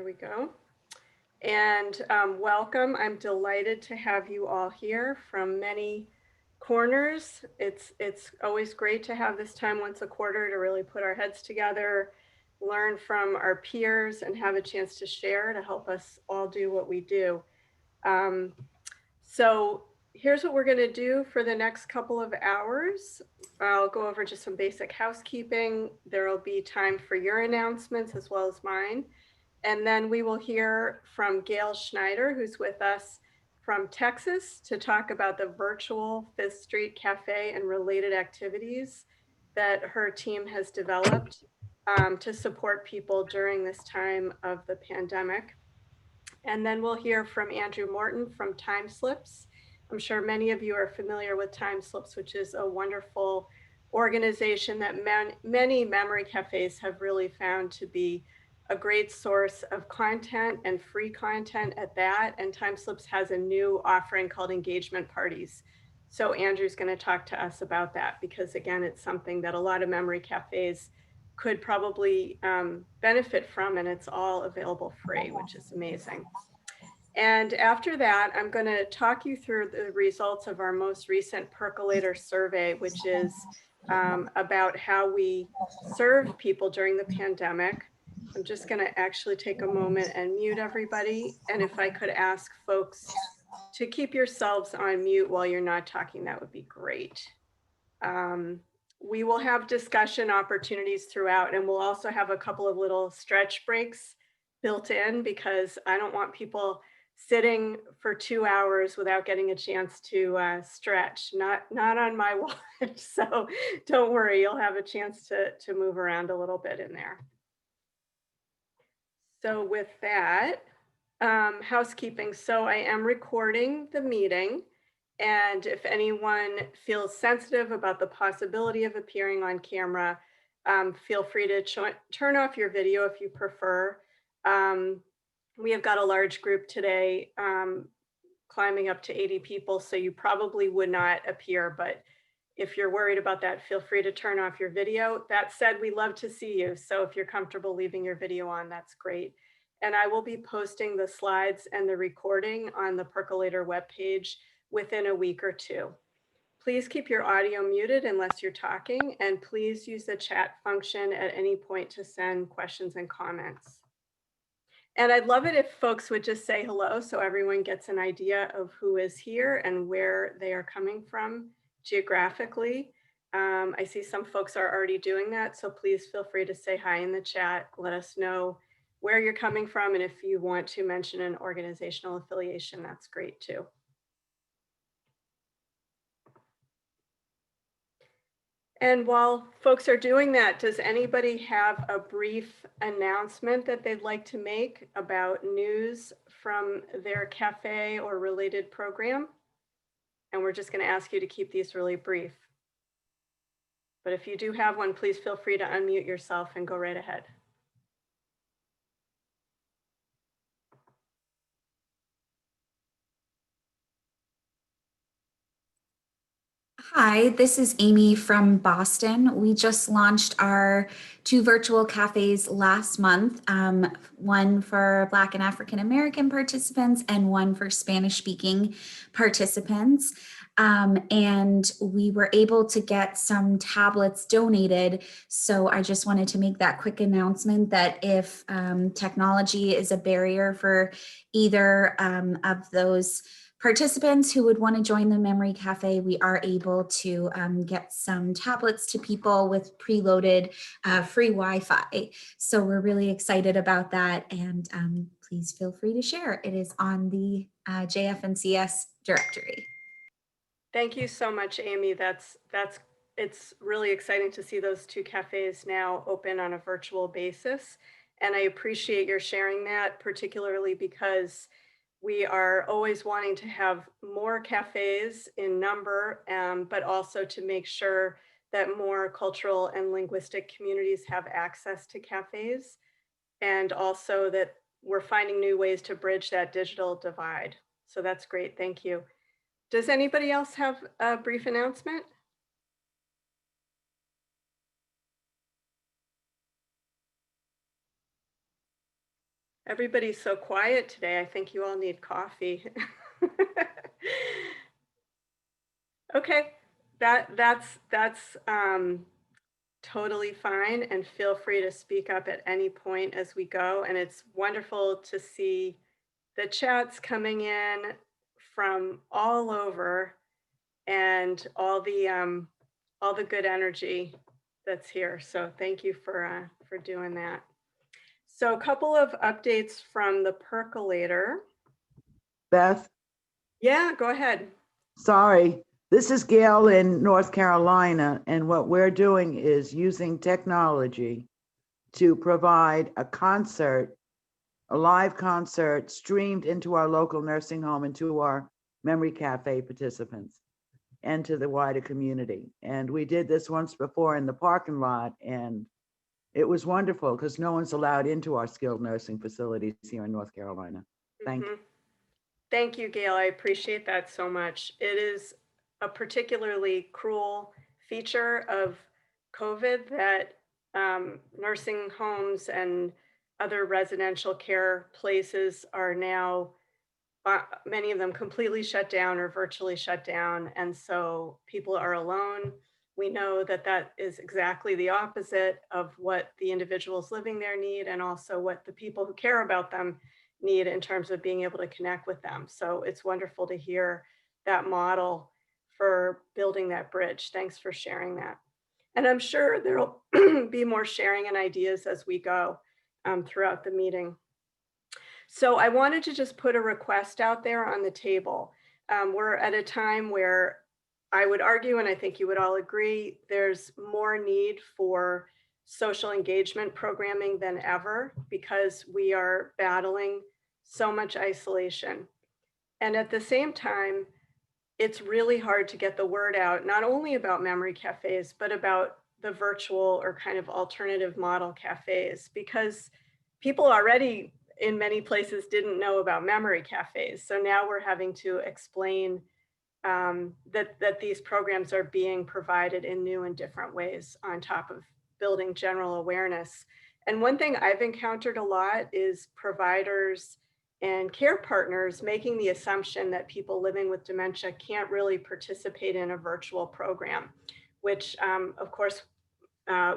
There we go. And welcome. I'm delighted to have you all here from many corners. It's always great to have this time once a quarter to really put our heads together, learn from our peers, and have a chance to share to help us all do what we do. Um, so here's what we're going to do for the next couple of hours. I'll go over just some basic housekeeping. There will be time for your announcements as well as mine. And then we will hear from Gail Schneider, who's with us from Texas, to talk about the virtual Fifth Street Cafe and related activities that her team has developed to support people during this time of the pandemic. And then we'll hear from Andrew Morton from Time Slips. I'm sure many of you are familiar with Time Slips, which is a wonderful organization that many memory cafes have really found to be a great source of content and free content at that. And Time Slips has a new offering called engagement parties. So Andrew's going to talk to us about that because, again, it's something that a lot of memory cafes could probably benefit from, and it's all available free, which is amazing. And after that, I'm going to talk you through the results of our most recent Percolator survey, which is about how we served people during the pandemic. I'm just going to actually take a moment and mute everybody. And if I could ask folks to keep yourselves on mute while you're not talking, that would be great. We will have discussion opportunities throughout, and we'll also have a couple of little stretch breaks built in because I don't want people sitting for 2 hours without getting a chance to stretch. Not on my watch. So don't worry, you'll have a chance to move around a little bit in there. So with that, housekeeping. So I am recording the meeting. And if anyone feels sensitive about the possibility of appearing on camera, feel free to turn off your video if you prefer. We have got a large group today, climbing up to 80 people, so you probably would not appear, but if you're worried about that, feel free to turn off your video. That said, we love to see you, so if you're comfortable leaving your video on, that's great. And I will be posting the slides and the recording on the Percolator webpage within a week or two. Please keep your audio muted unless you're talking, and please use the chat function at any point to send questions and comments. And I'd love it if folks would just say hello so everyone gets an idea of who is here and where they are coming from geographically. I see some folks are already doing that, so please feel free to say hi in the chat. Let us know where you're coming from, and if you want to mention an organizational affiliation, that's great too. And while folks are doing that, does anybody have a brief announcement that they'd like to make about news from their cafe or related program? And we're just going to ask you to keep these really brief. But if you do have one, please feel free to unmute yourself and go right ahead. Hi, this is Amy from Boston. We just launched our 2 virtual cafes last month, one for Black and African American participants and one for Spanish-speaking participants. And we were able to get some tablets donated. So I just wanted to make that quick announcement that if technology is a barrier for either of those participants who would want to join the Memory Cafe, we are able to get some tablets to people with preloaded free Wi-Fi. So we're really excited about that, and please feel free to share. It is on the JFNCS directory. Thank you so much, Amy. It's really exciting to see those 2 cafes now open on a virtual basis. And I appreciate your sharing that, particularly because we are always wanting to have more cafes in number, but also to make sure that more cultural and linguistic communities have access to cafes, and also that we're finding new ways to bridge that digital divide. So that's great. Thank you. Does anybody else have a brief announcement? Everybody's so quiet today. I think you all need coffee. Okay, that's totally fine, and feel free to speak up at any point as we go. And it's wonderful to see the chats coming in from all over and all the good energy that's here. So thank you for doing that. So a couple of updates from the percolator. Beth, Yeah, go ahead. sorry. This is Gail in North Carolina, and what we're doing is using technology to provide a live concert streamed into our local nursing home and to our memory cafe participants and to the wider community. And we did this once before in the parking lot, and it was wonderful because no one's allowed into our skilled nursing facilities here in North Carolina. Thank you. Mhm. Thank you, Gail. I appreciate that so much. It is a particularly cruel feature of COVID that nursing homes and other residential care places are now many of them completely shut down or virtually shut down. And so people are alone. We know that that is exactly the opposite of what the individuals living there need, and also what the people who care about them need in terms of being able to connect with them. So it's wonderful to hear that model for building that bridge. Thanks for sharing that. And I'm sure there'll be more sharing and ideas as we go throughout the meeting. So I wanted to just put a request out there on the table. We're at a time where I would argue, and I think you would all agree, there's more need for social engagement programming than ever because we are battling so much isolation. And at the same time, it's really hard to get the word out, not only about memory cafes, but about the virtual or kind of alternative model cafes, because people already in many places didn't know about memory cafes. So now we're having to explain that these programs are being provided in new and different ways on top of building general awareness. And one thing I've encountered a lot is providers and care partners making the assumption that people living with dementia can't really participate in a virtual program, which of course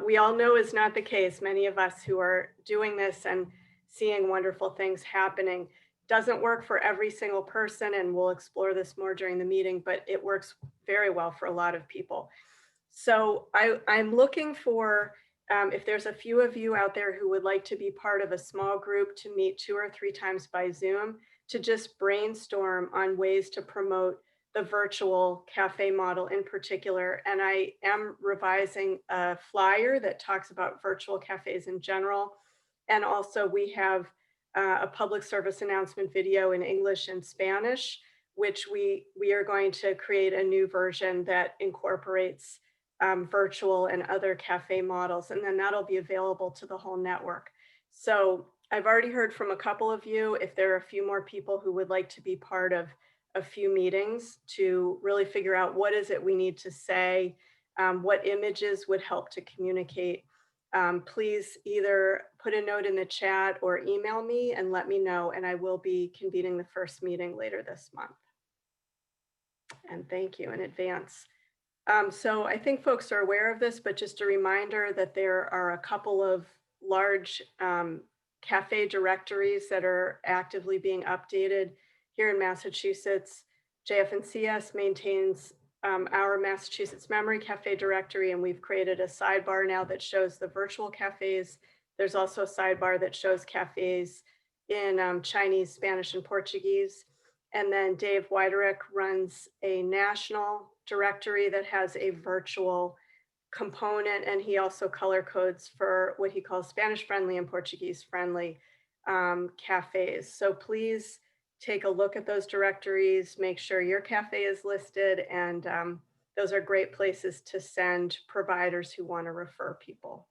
we all know is not the case. Many of us who are doing this and seeing wonderful things happening doesn't work for every single person, and we'll explore this more during the meeting, but it works very well for a lot of people. So I'm looking for, if there's a few of you out there who would like to be part of a small group to meet 2 or 3 times by Zoom to just brainstorm on ways to promote the virtual cafe model in particular. And I am revising a flyer that talks about virtual cafes in general. And also we have a public service announcement video in English and Spanish, which we are going to create a new version that incorporates virtual and other cafe models, and then that'll be available to the whole network. So I've already heard from a couple of you. If there are a few more people who would like to be part of a few meetings to really figure out what is it we need to say, what images would help to communicate, please either put a note in the chat or email me and let me know, and I will be convening the first meeting later this month. And thank you in advance. So I think folks are aware of this, but just a reminder that there are a couple of large cafe directories that are actively being updated here in Massachusetts. JFNCS maintains our Massachusetts Memory Cafe directory, and we've created a sidebar now that shows the virtual cafes. There's also a sidebar that shows cafes in Chinese, Spanish, and Portuguese. And then Dave Weiderich runs a national directory that has a virtual component, and he also color codes for what he calls Spanish friendly and Portuguese friendly cafes. So please take a look at those directories, make sure your cafe is listed, and those are great places to send providers who want to refer people.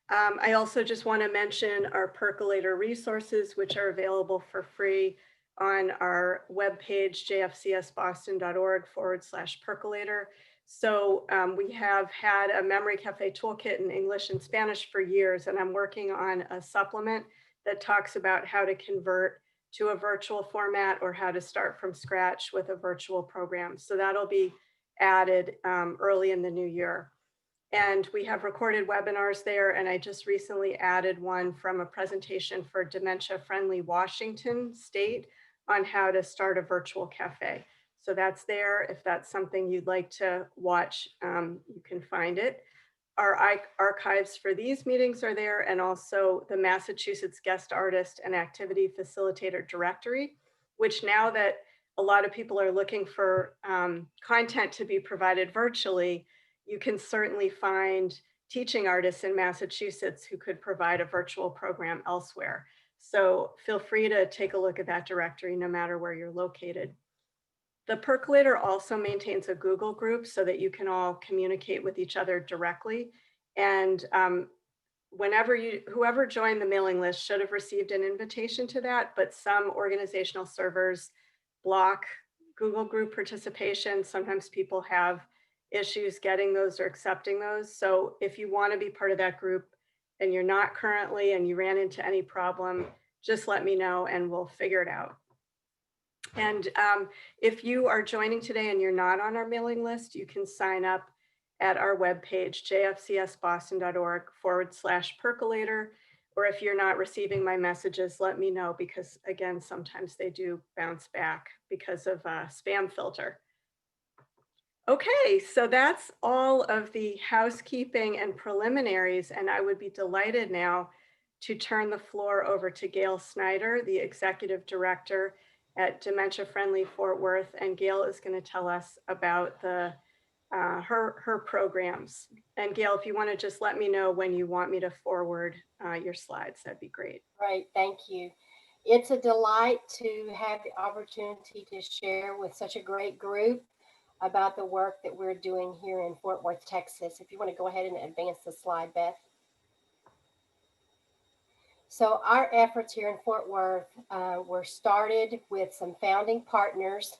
I also just want to mention our Percolator resources, which are available for free on our webpage, jfcsboston.org/percolator. So we have had a memory cafe toolkit in English and Spanish for years, and I'm working on a supplement that talks about how to convert to a virtual format or how to start from scratch with a virtual program. So that'll be added early in the new year. And we have recorded webinars there. And I just recently added one from a presentation for Dementia Friendly Washington State on how to start a virtual cafe. So that's there. If that's something you'd like to watch, you can find it. Our archives for these meetings are there, and also the Massachusetts Guest Artist and Activity Facilitator Directory, which now that a lot of people are looking for content to be provided virtually, you can certainly find teaching artists in Massachusetts who could provide a virtual program elsewhere. So feel free to take a look at that directory no matter where you're located. The Percolator also maintains a Google group so that you can all communicate with each other directly. And whoever joined the mailing list should have received an invitation to that, but some organizational servers block Google group participation. Sometimes people have issues getting those or accepting those. So if you want to be part of that group and you're not currently and you ran into any problem, just let me know and we'll figure it out. And if you are joining today and you're not on our mailing list, you can sign up at our webpage, jfcsboston.org/percolator. Or if you're not receiving my messages, let me know because, again, sometimes they do bounce back because of a spam filter. Okay, so that's all of the housekeeping and preliminaries, and I would be delighted now to turn the floor over to Gail Snyder, the Executive Director at Dementia Friendly Fort Worth, and Gail is going to tell us about her programs. And Gail, if you want to just let me know when you want me to forward your slides, that'd be great. Great, thank you. It's a delight to have the opportunity to share with such a great group about the work that we're doing here in Fort Worth, Texas. If you want to go ahead and advance the slide, Beth. So our efforts here in Fort Worth were started with some founding partners.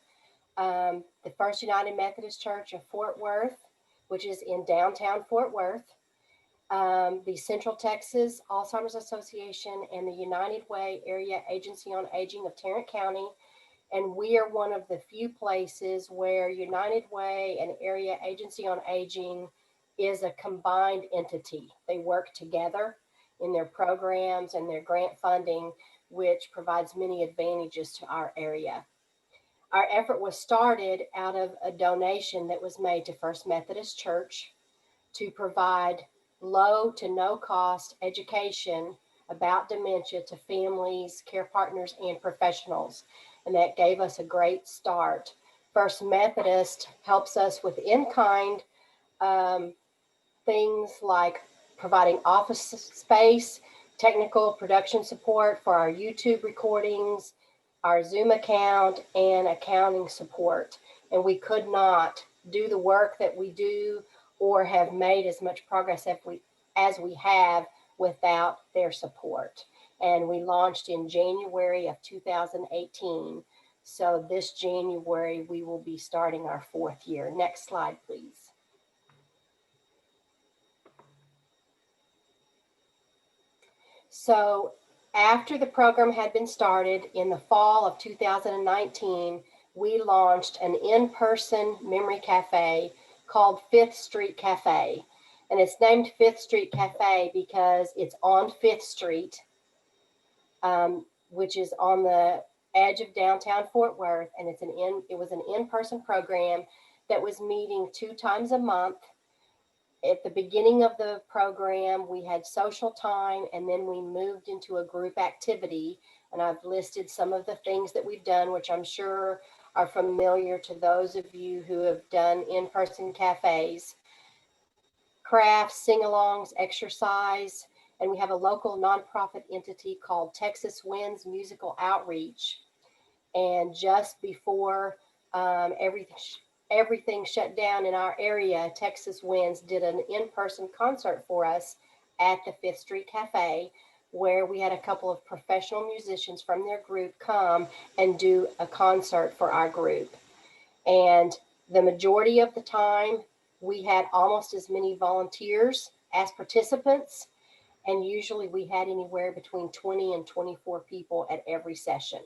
The First United Methodist Church of Fort Worth, which is in downtown Fort Worth, the Central Texas Alzheimer's Association, and the United Way Area Agency on Aging of Tarrant County. And we are one of the few places where United Way and Area Agency on Aging is a combined entity. They work together in their programs and their grant funding, which provides many advantages to our area. Our effort was started out of a donation that was made to First Methodist Church to provide low to no cost education about dementia to families, care partners, and professionals. And that gave us a great start. First Methodist helps us with in-kind things like providing office space, technical production support for our YouTube recordings, our Zoom account, and accounting support. And we could not do the work that we do or have made as much progress as we have without their support. And we launched in January of 2018. So this January, we will be starting our 4th year. Next slide, please. So after the program had been started in the fall of 2019, we launched an in-person memory cafe called 5th Street Cafe. And it's named 5th Street Cafe because it's on 5th Street, which is on the edge of downtown Fort Worth. And it was an in-person program that was meeting 2 times a month. At the beginning of the program, we had social time, and then we moved into a group activity. And I've listed some of the things that we've done, which I'm sure are familiar to those of you who have done in-person cafes. Crafts, sing-alongs, exercise, and we have a local nonprofit entity called Texas Winds Musical Outreach. And just before everything shut down in our area, Texas Winds did an in-person concert for us at the 5th Street Cafe, where we had a couple of professional musicians from their group come and do a concert for our group. And the majority of the time, we had almost as many volunteers as participants. And usually we had anywhere between 20 and 24 people at every session.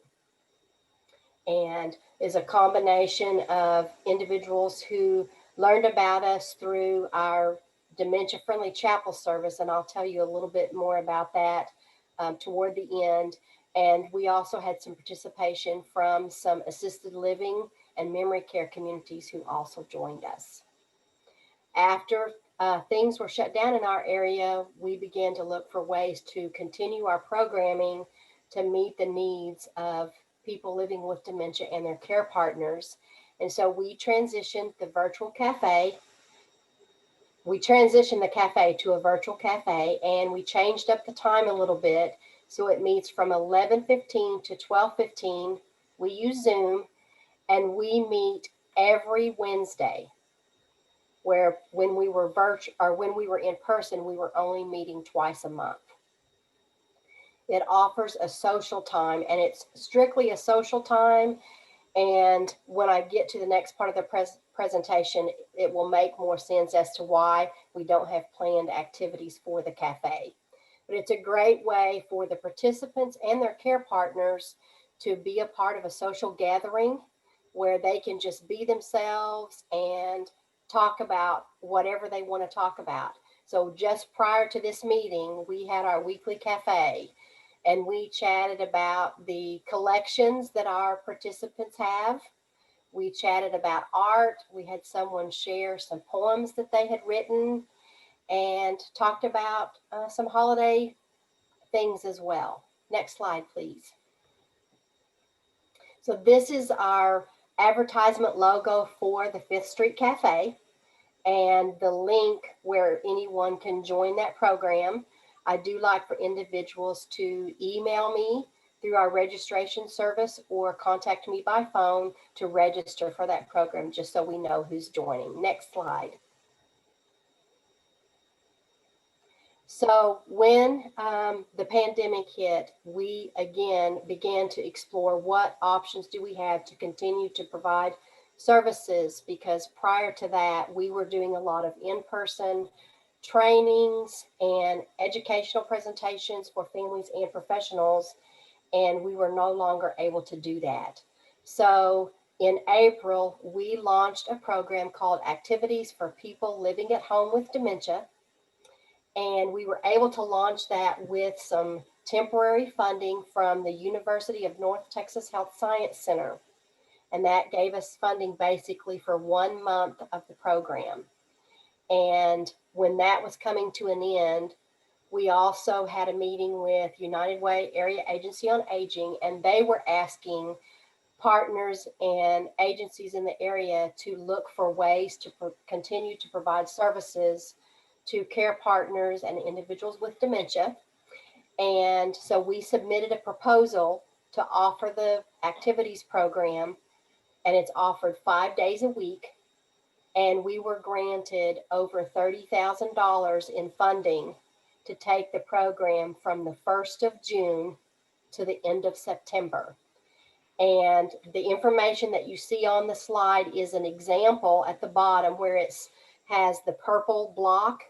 And is a combination of individuals who learned about us through our dementia-friendly chapel service, and I'll tell you a little bit more about that toward the end. And we also had some participation from some assisted living and memory care communities who also joined us. After things were shut down in our area, we began to look for ways to continue our programming to meet the needs of people living with dementia and their care partners. And so we transitioned the virtual cafe. We transitioned the cafe to a virtual cafe, and we changed up the time a little bit. So it meets from 11:15 to 12:15. We use Zoom, and we meet every Wednesday, where when we were virtual or when we were in person, we were only meeting twice a month. It offers a social time, and it's strictly a social time. And when I get to the next part of the presentation, it will make more sense as to why we don't have planned activities for the cafe. But it's a great way for the participants and their care partners to be a part of a social gathering where they can just be themselves and talk about whatever they want to talk about. So just prior to this meeting, we had our weekly cafe, and we chatted about the collections that our participants have. We chatted about art. We had someone share some poems that they had written, and talked about some holiday things as well. Next slide, please. So this is our advertisement logo for the Fifth Street Cafe, and the link where anyone can join that program. I do like for individuals to email me through our registration service or contact me by phone to register for that program, just so we know who's joining. Next slide. So when the pandemic hit, we again began to explore what options do we have to continue to provide services, because prior to that, we were doing a lot of in-person trainings and educational presentations for families and professionals, and we were no longer able to do that. So in April, we launched a program called Activities for People Living at Home with Dementia, and we were able to launch that with some temporary funding from the University of North Texas Health Science Center. And that gave us funding basically for 1 month of the program. And when that was coming to an end, we also had a meeting with United Way Area Agency on Aging, and they were asking partners and agencies in the area to look for ways to continue to provide services to care partners and individuals with dementia. And so we submitted a proposal to offer the activities program, and it's offered 5 days a week. And we were granted over $30,000 in funding to take the program from the 1st of June to the end of September. And the information that you see on the slide is an example at the bottom where it has the purple block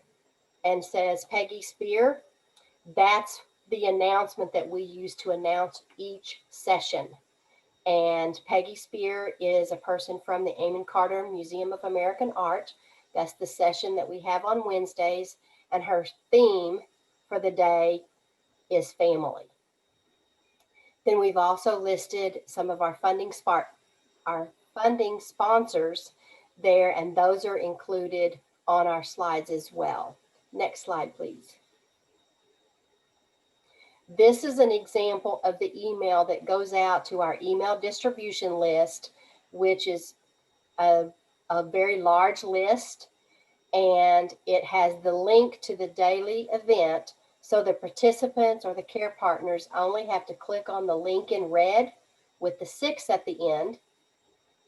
and says Peggy Spear. That's the announcement that we use to announce each session. And Peggy Spear is a person from the Amon Carter Museum of American Art. That's the session that we have on Wednesdays. And her theme for the day is family. Then we've also listed some of our funding sponsors there, and those are included on our slides as well. Next slide, please. This is an example of the email that goes out to our email distribution list, which is a very large list, and it has the link to the daily event. So the participants or the care partners only have to click on the link in red with the 6 at the end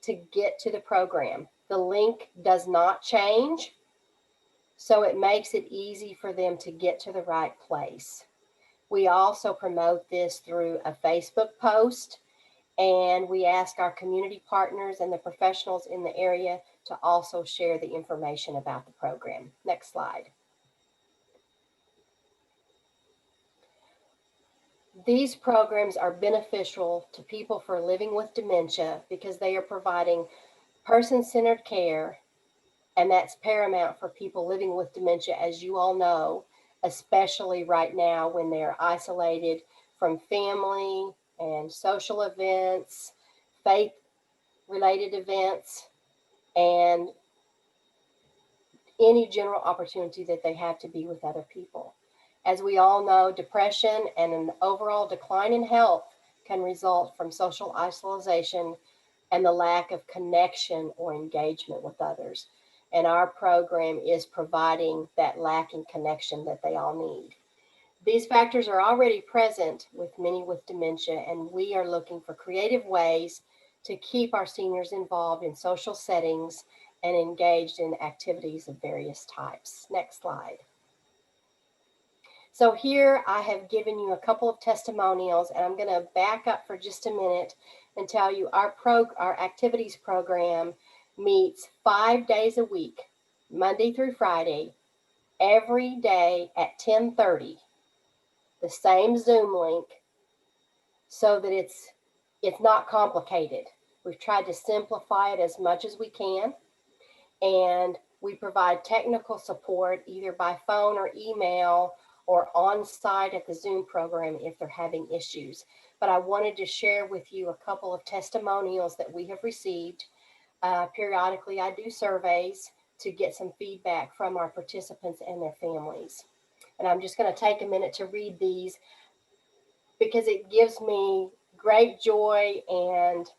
to get to the program. The link does not change, so it makes it easy for them to get to the right place. We also promote this through a Facebook post, and we ask our community partners and the professionals in the area to also share the information about the program. Next slide. These programs are beneficial to people for living with dementia because they are providing person-centered care, and that's paramount for people living with dementia, as you all know, especially right now when they're isolated from family and social events, faith-related events, and any general opportunity that they have to be with other people. As we all know, depression and an overall decline in health can result from social isolation and the lack of connection or engagement with others. And our program is providing that lacking connection that they all need. These factors are already present with many with dementia, and we are looking for creative ways to keep our seniors involved in social settings and engaged in activities of various types. Next slide. So here I have given you a couple of testimonials, and I'm going to back up for just a minute and tell you our activities program meets 5 days a week, Monday through Friday, every day at 10:30. The same Zoom link, so that it's not complicated. We've tried to simplify it as much as we can, and we provide technical support either by phone or email or on site at the Zoom program if they're having issues. But I wanted to share with you a couple of testimonials that we have received. Periodically, I do surveys to get some feedback from our participants and their families. And I'm just going to take a minute to read these because it gives me great joy and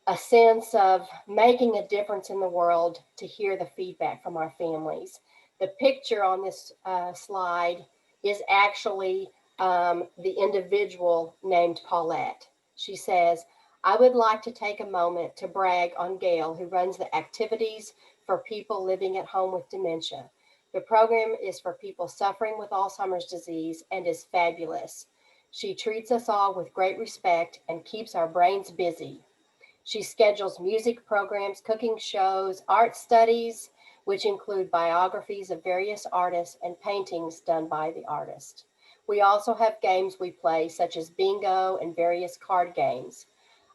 a sense of making a difference in the world to hear the feedback from our families. The picture on this slide is actually the individual named Paulette. She says, "I would like to take a moment to brag on Gail, who runs the activities for people living at home with dementia. The program is for people suffering with Alzheimer's disease and is fabulous. She treats us all with great respect and keeps our brains busy. She schedules music programs, cooking shows, art studies, which include biographies of various artists and paintings done by the artist. We also have games we play, such as bingo and various card games.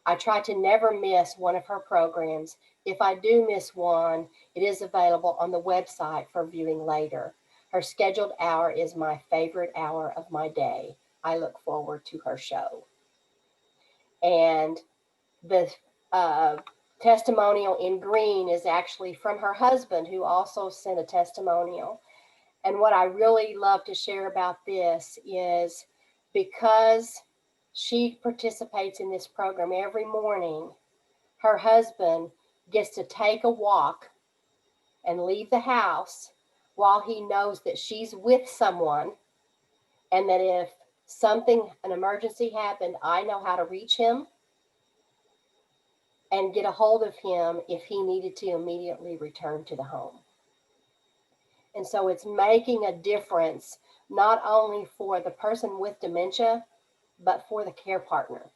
I try to never miss one of her programs. If I do miss one, it is available on the website for viewing later. Her scheduled hour is my favorite hour of my day. I look forward to her show." And the testimonial in green is actually from her husband, who also sent a testimonial. And what I really love to share about this is because she participates in this program every morning, her husband gets to take a walk and leave the house while he knows that she's with someone, and that if an emergency happened, I know how to reach him and get a hold of him if he needed to immediately return to the home. And so it's making a difference, not only for the person with dementia, but for the care partner.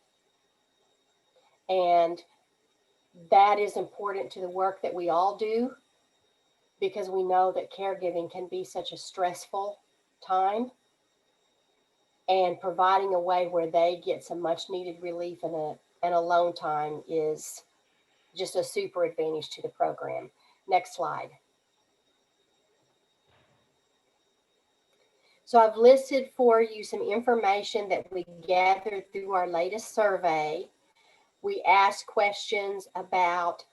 And that is important to the work that we all do, because we know that caregiving can be such a stressful time, and providing a way where they get some much needed relief and alone time is just a super advantage to the program. Next slide. So I've listed for you some information that we gathered through our latest survey. We asked questions about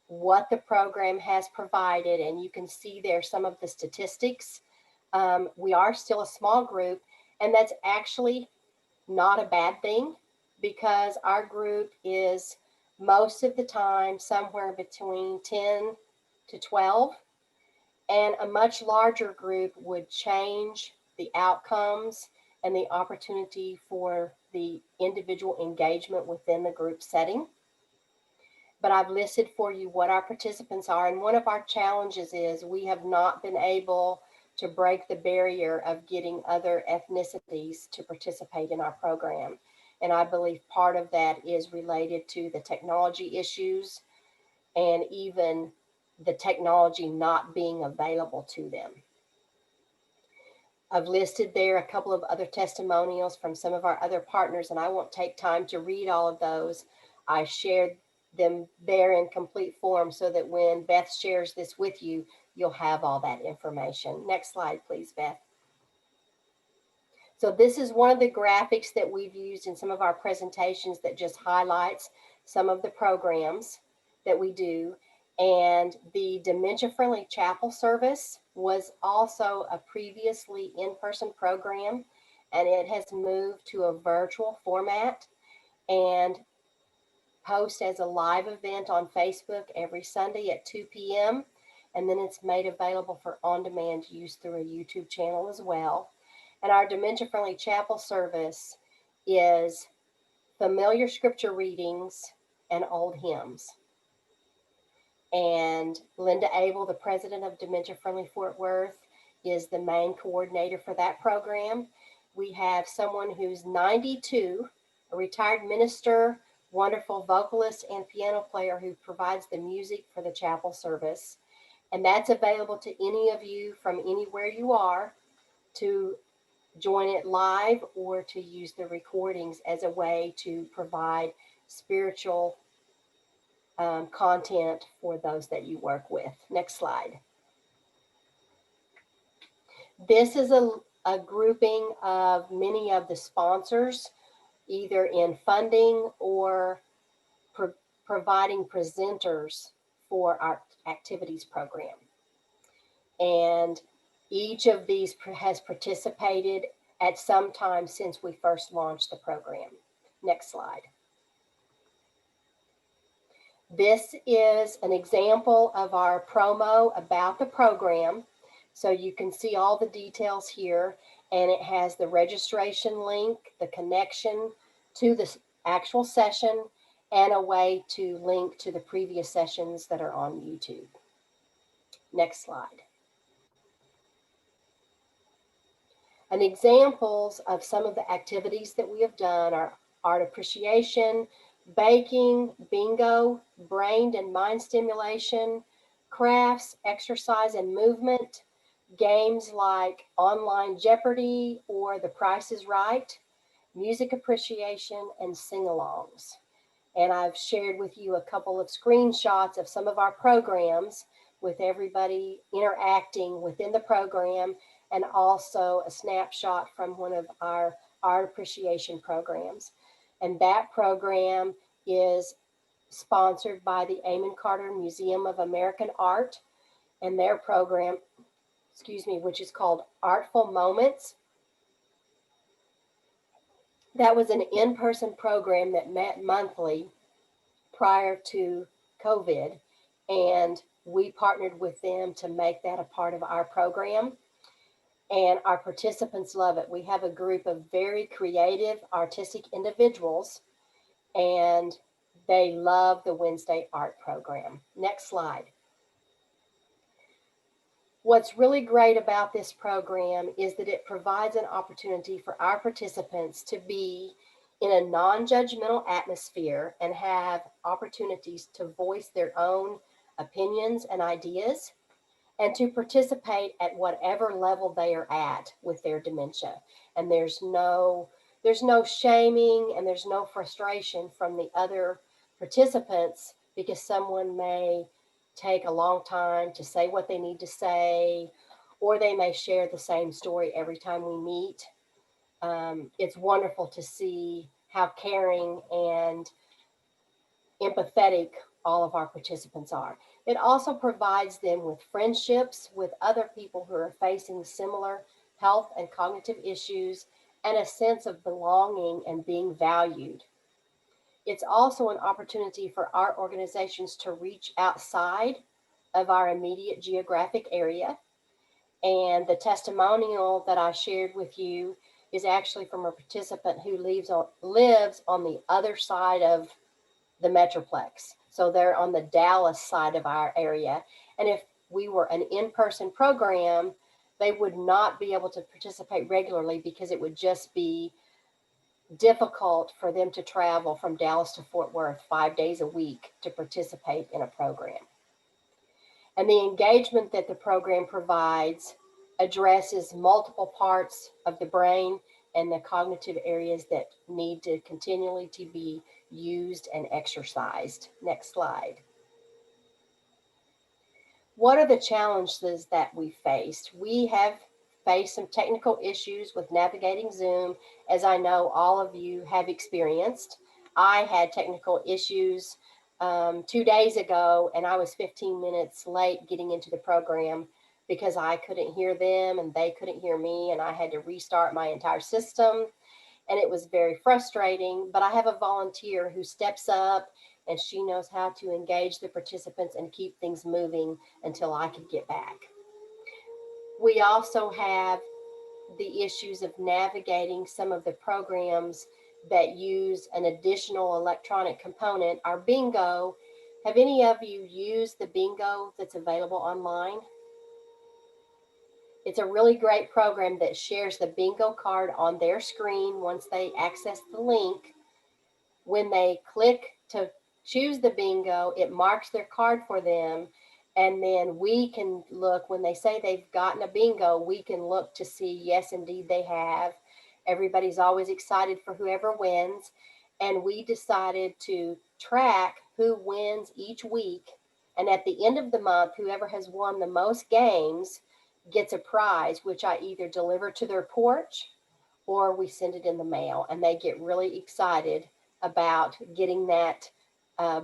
what the program has provided, and you can see there some of the statistics. We are still a small group, and that's actually not a bad thing, because our group is most of the time somewhere between 10 to 12, and a much larger group would change the outcomes and the opportunity for the individual engagement within the group setting. But I've listed for you what our participants are, and one of our challenges is we have not been able to break the barrier of getting other ethnicities to participate in our program. And I believe part of that is related to the technology issues and even the technology not being available to them. I've listed there a couple of other testimonials from some of our other partners, and I won't take time to read all of those. I shared them there in complete form so that when Beth shares this with you, you'll have all that information. Next slide, please, Beth. So this is one of the graphics that we've used in some of our presentations that just highlights some of the programs that we do. And the Dementia Friendly Chapel service was also a previously in-person program, and it has moved to a virtual format and post as a live event on Facebook every Sunday at 2 p.m. And then it's made available for on-demand use through a YouTube channel as well. And our Dementia Friendly Chapel service is familiar scripture readings and old hymns. And Linda Abel, the president of Dementia Friendly Fort Worth, is the main coordinator for that program. We have someone who's 92, a retired minister, wonderful vocalist and piano player who provides the music for the chapel service. And that's available to any of you from anywhere you are to join it live or to use the recordings as a way to provide spiritual content for those that you work with. Next slide. This is a grouping of many of the sponsors, either in funding or providing presenters for our activities program. And each of these has participated at some time since we first launched the program. Next slide. This is an example of our promo about the program. So you can see all the details here, and it has the registration link, the connection to the actual session, and a way to link to the previous sessions that are on YouTube. Next slide. And examples of some of the activities that we have done are art appreciation, baking, bingo, brain and mind stimulation, crafts, exercise and movement, games like online Jeopardy or The Price is Right, music appreciation, and sing-alongs. And I've shared with you a couple of screenshots of some of our programs with everybody interacting within the program, and also a snapshot from one of our art appreciation programs. And that program is sponsored by the Amon Carter Museum of American Art, and their program, which is called Artful Moments. That was an in-person program that met monthly prior to COVID, and we partnered with them to make that a part of our program. And our participants love it. We have a group of very creative, artistic individuals, and they love the Wednesday art program. Next slide. What's really great about this program is that it provides an opportunity for our participants to be in a non-judgmental atmosphere and have opportunities to voice their own opinions and ideas, and to participate at whatever level they are at with their dementia. And there's no shaming and there's no frustration from the other participants because someone may take a long time to say what they need to say, or they may share the same story every time we meet. It's wonderful to see how caring and empathetic all of our participants are. It also provides them with friendships with other people who are facing similar health and cognitive issues, and a sense of belonging and being valued. It's also an opportunity for our organizations to reach outside of our immediate geographic area. And the testimonial that I shared with you is actually from a participant who lives on the other side of the Metroplex. So they're on the Dallas side of our area. And if we were an in-person program, they would not be able to participate regularly because it would just be difficult for them to travel from Dallas to Fort Worth 5 days a week to participate in a program. And the engagement that the program provides addresses multiple parts of the brain and the cognitive areas that need to continually to be used and exercised. Next slide. What are the challenges that we faced? We have faced some technical issues with navigating Zoom, as I know all of you have experienced. I had technical issues 2 days ago, and I was 15 minutes late getting into the program because I couldn't hear them and they couldn't hear me, and I had to restart my entire system. And it was very frustrating, but I have a volunteer who steps up and she knows how to engage the participants and keep things moving until I could get back. We also have the issues of navigating some of the programs that use an additional electronic component. Our bingo, have any of you used the bingo that's available online? It's a really great program that shares the bingo card on their screen once they access the link. When they click to choose the bingo, it marks their card for them. And then we can look, when they say they've gotten a bingo, we can look to see, yes, indeed they have. Everybody's always excited for whoever wins. And we decided to track who wins each week. And at the end of the month, whoever has won the most games gets a prize, which I either deliver to their porch or we send it in the mail. And they get really excited about getting that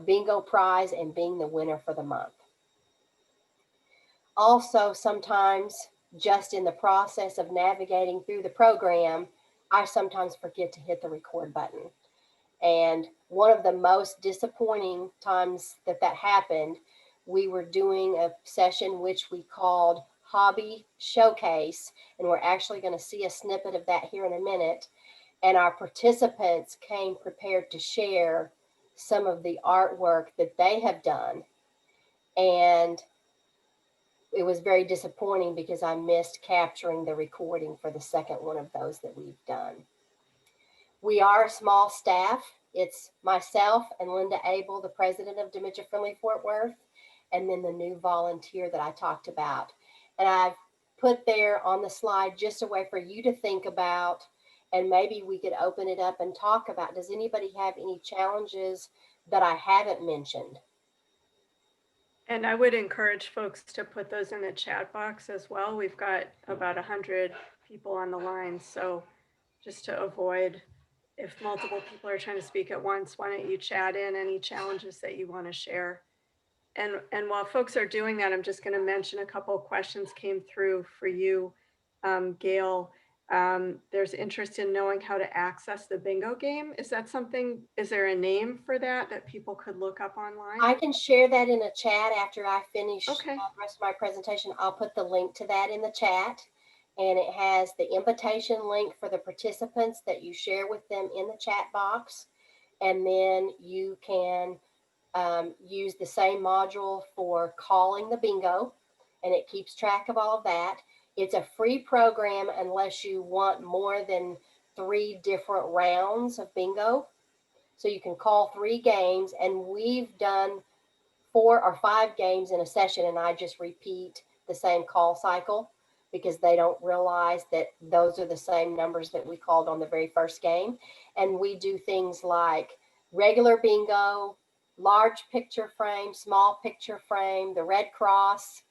bingo prize and being the winner for the month. Also, sometimes just in the process of navigating through the program, I sometimes forget to hit the record button. And one of the most disappointing times that happened, we were doing a session which we called Hobby Showcase, and we're actually going to see a snippet of that here in a minute. And our participants came prepared to share some of the artwork that they have done. And it was very disappointing because I missed capturing the recording for the second one of those that we've done. We are a small staff. It's myself and Linda Abel, the president of Dementia Friendly Fort Worth, and then the new volunteer that I talked about. And I've put there on the slide just a way for you to think about, and maybe we could open it up and talk about, does anybody have any challenges that I haven't mentioned? And I would encourage folks to put those in the chat box as well. We've got about 100 people on the line. So just to avoid, if multiple people are trying to speak at once, why don't you chat in any challenges that you want to share? And while folks are doing that, I'm just going to mention a couple of questions came through for you, Gail. There's interest in knowing how to access the bingo game. Is that something, is there a name for that people could look up online? I can share that in a chat after I finish Okay. the rest of my presentation. I'll put the link to that in the chat. And it has the invitation link for the participants that you share with them in the chat box. And then you can use the same module for calling the bingo, and it keeps track of all of that. It's a free program unless you want more than 3 different rounds of bingo. So you can call 3 games, and we've done 4 or 5 games in a session, and I just repeat the same call cycle because they don't realize that those are the same numbers that we called on the very first game. And we do things like regular bingo, large picture frame, small picture frame, the Red Cross.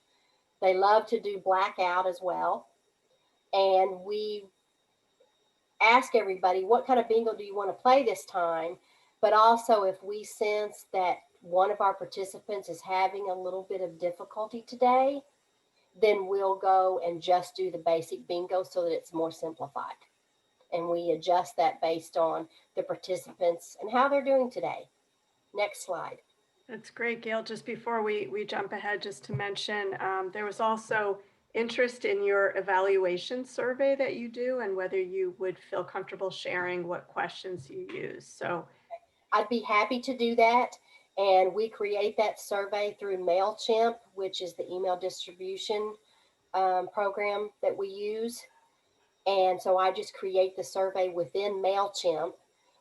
They love to do blackout as well. And we ask everybody, what kind of bingo do you want to play this time? But also, if we sense that one of our participants is having a little bit of difficulty today, then we'll go and just do the basic bingo so that it's more simplified. And we adjust that based on the participants and how they're doing today. Next slide. That's great, Gail. Just before we jump ahead, just to mention, there was also interest in your evaluation survey that you do and whether you would feel comfortable sharing what questions you use. So I'd be happy to do that. And we create that survey through MailChimp, which is the email distribution program that we use. And so I just create the survey within MailChimp,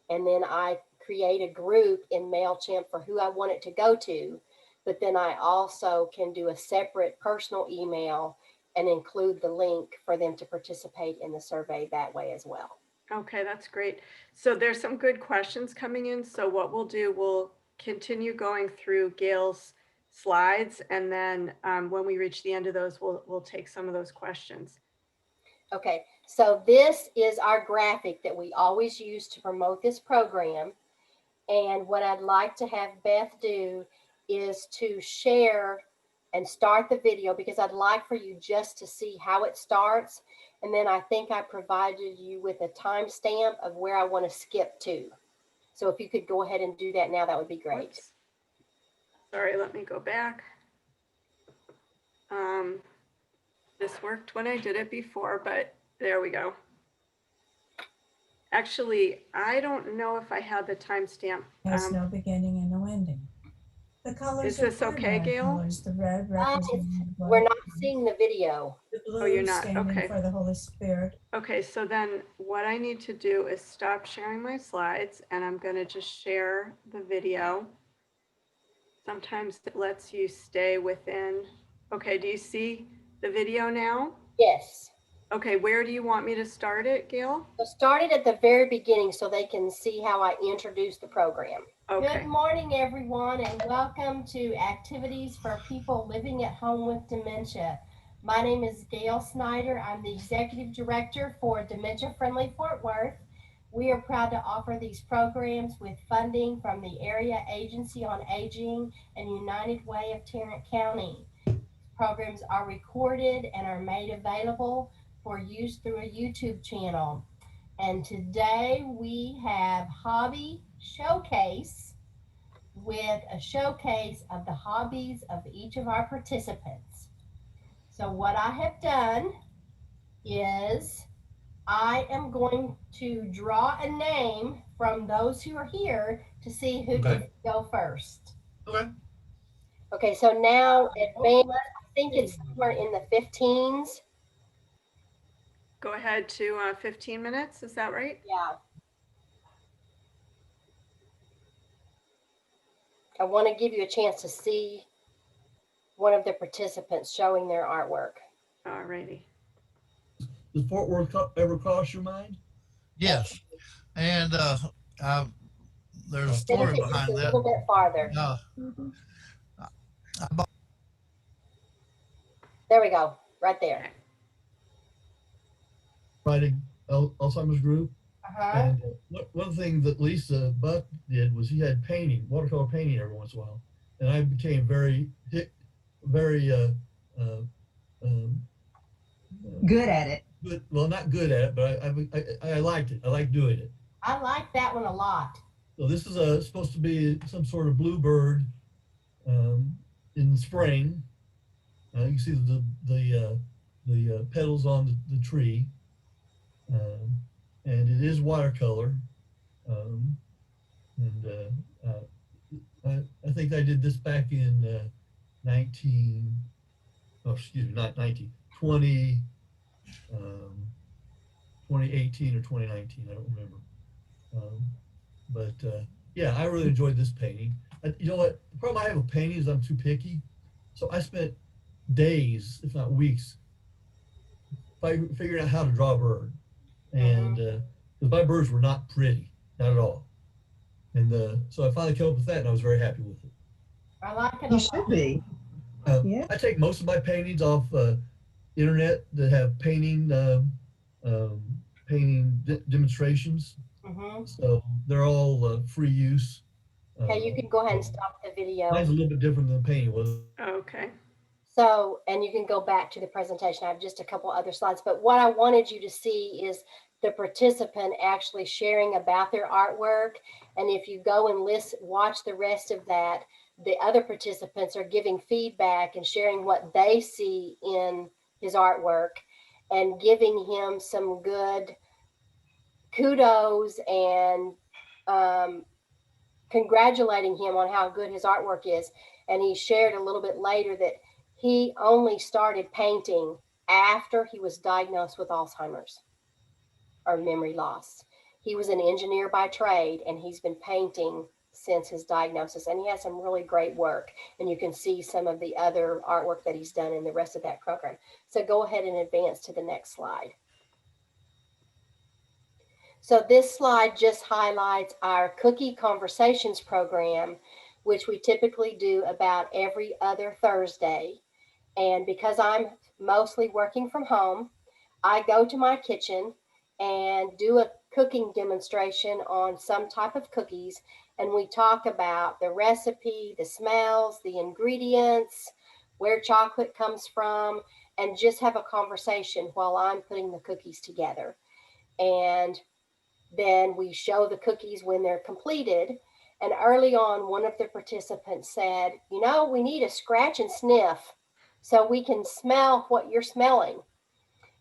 and then I create a group in MailChimp for who I want it to go to. But then I also can do a separate personal email and include the link for them to participate in the survey that way as well. Okay, that's great. So there's some good questions coming in. So what we'll do, we'll continue going through Gail's slides, and then when we reach the end of those, we'll take some of those questions. Okay, so this is our graphic that we always use to promote this program. And what I'd like to have Beth do is to share and start the video, because I'd like for you just to see how it starts. And then I think I provided you with a timestamp of where I want to skip to. So if you could go ahead and do that now, that would be great. Whoops. Sorry, let me go back. This worked when I did it before, but there we go. Actually, I don't know if I had the timestamp. There's no beginning and no ending. The colors Is this are okay, primary Gail? colors. The red represents We're not seeing the video. the Oh, you're blue not. standing Okay. for the Holy Spirit. Okay, so then what I need to do is stop sharing my slides, and I'm going to just share the video. Sometimes it lets you stay within. Okay, do you see the video now? Yes. Okay, where do you want me to start it, Gail? So start it at the very beginning so they can see how I introduce the program. Okay. Good morning, everyone, and welcome to Activities for People Living at Home with Dementia. My name is Gail Snyder. I'm the Executive Director for Dementia Friendly Fort Worth. We are proud to offer these programs with funding from the Area Agency on Aging and United Way of Tarrant County. Programs are recorded and are made available for use through a YouTube channel. And today we have Hobby Showcase with a showcase of the hobbies of each of our participants. So what I have done is I am going to draw a name from those who are here to see who can go first. Okay. Okay, so now advance, I think it's somewhere in the 15s. Go ahead to 15 minutes, is that right? Yeah. I want to give you a chance to see one of the participants showing their artwork. All righty. Does Fort Worth ever cross your mind? Yes, and there's a Finish story it just behind a that. little bit farther. I bought There we go, right there. Writing Alzheimer's group. Uh-huh. And one thing that Lisa Buck did was he had painting, watercolor painting every once in a while. And I became very good at it. good. Well, not good at it, but I liked it. I liked doing it. I like that one a lot. So this is supposed to be some sort of bluebird in spring. You can see the petals on the tree, and it is watercolor. I think I did this back in 2018 or 2019. I don't remember. Yeah, I really enjoyed this painting. You know what? The problem I have with painting is I'm too picky. So I spent days, if not weeks, figuring out how to draw a bird. And because my birds were not pretty, not at all. And so I finally came up with that, and I was very happy with it. I like it a You lot. should be. Yeah. I take most of my paintings off internet that have painting demonstrations. Mm-hmm. So they're all free use. Okay, you can go ahead and stop the video. Mine's a little bit different than the painting was. Okay. So, and you can go back to the presentation. I have just a couple other slides, but what I wanted you to see is the participant actually sharing about their artwork. And if you go and watch the rest of that, the other participants are giving feedback and sharing what they see in his artwork and giving him some good kudos and congratulating him on how good his artwork is. And he shared a little bit later that he only started painting after he was diagnosed with Alzheimer's or memory loss. He was an engineer by trade, and he's been painting since his diagnosis, and he has some really great work, and you can see some of the other artwork that he's done in the rest of that program. So go ahead and advance to the next slide. So this slide just highlights our Cookie Conversations program, which we typically do about every other Thursday. And because I'm mostly working from home, I go to my kitchen and do a cooking demonstration on some type of cookies. And we talk about the recipe, the smells, the ingredients, where chocolate comes from, and just have a conversation while I'm putting the cookies together. And then we show the cookies when they're completed. And early on, one of the participants said, you know, we need a scratch and sniff so we can smell what you're smelling.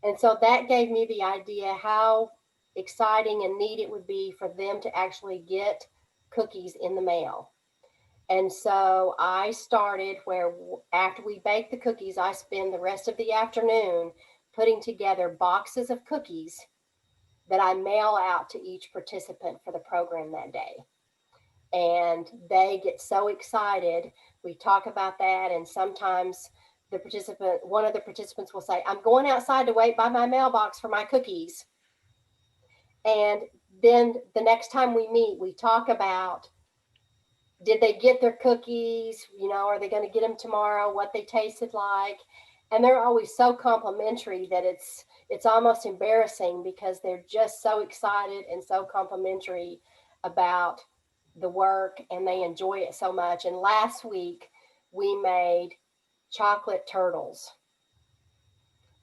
And so that gave me the idea how exciting and neat it would be for them to actually get cookies in the mail. And so I started where after we bake the cookies, I spend the rest of the afternoon putting together boxes of cookies that I mail out to each participant for the program that day. And they get so excited. We talk about that, and sometimes one of the participants will say, I'm going outside to wait by my mailbox for my cookies. And then the next time we meet, we talk about, did they get their cookies? You know, are they going to get them tomorrow? What they tasted like? And they're always so complimentary that it's almost embarrassing because they're just so excited and so complimentary about the work, and they enjoy it so much. And last week we made chocolate turtles,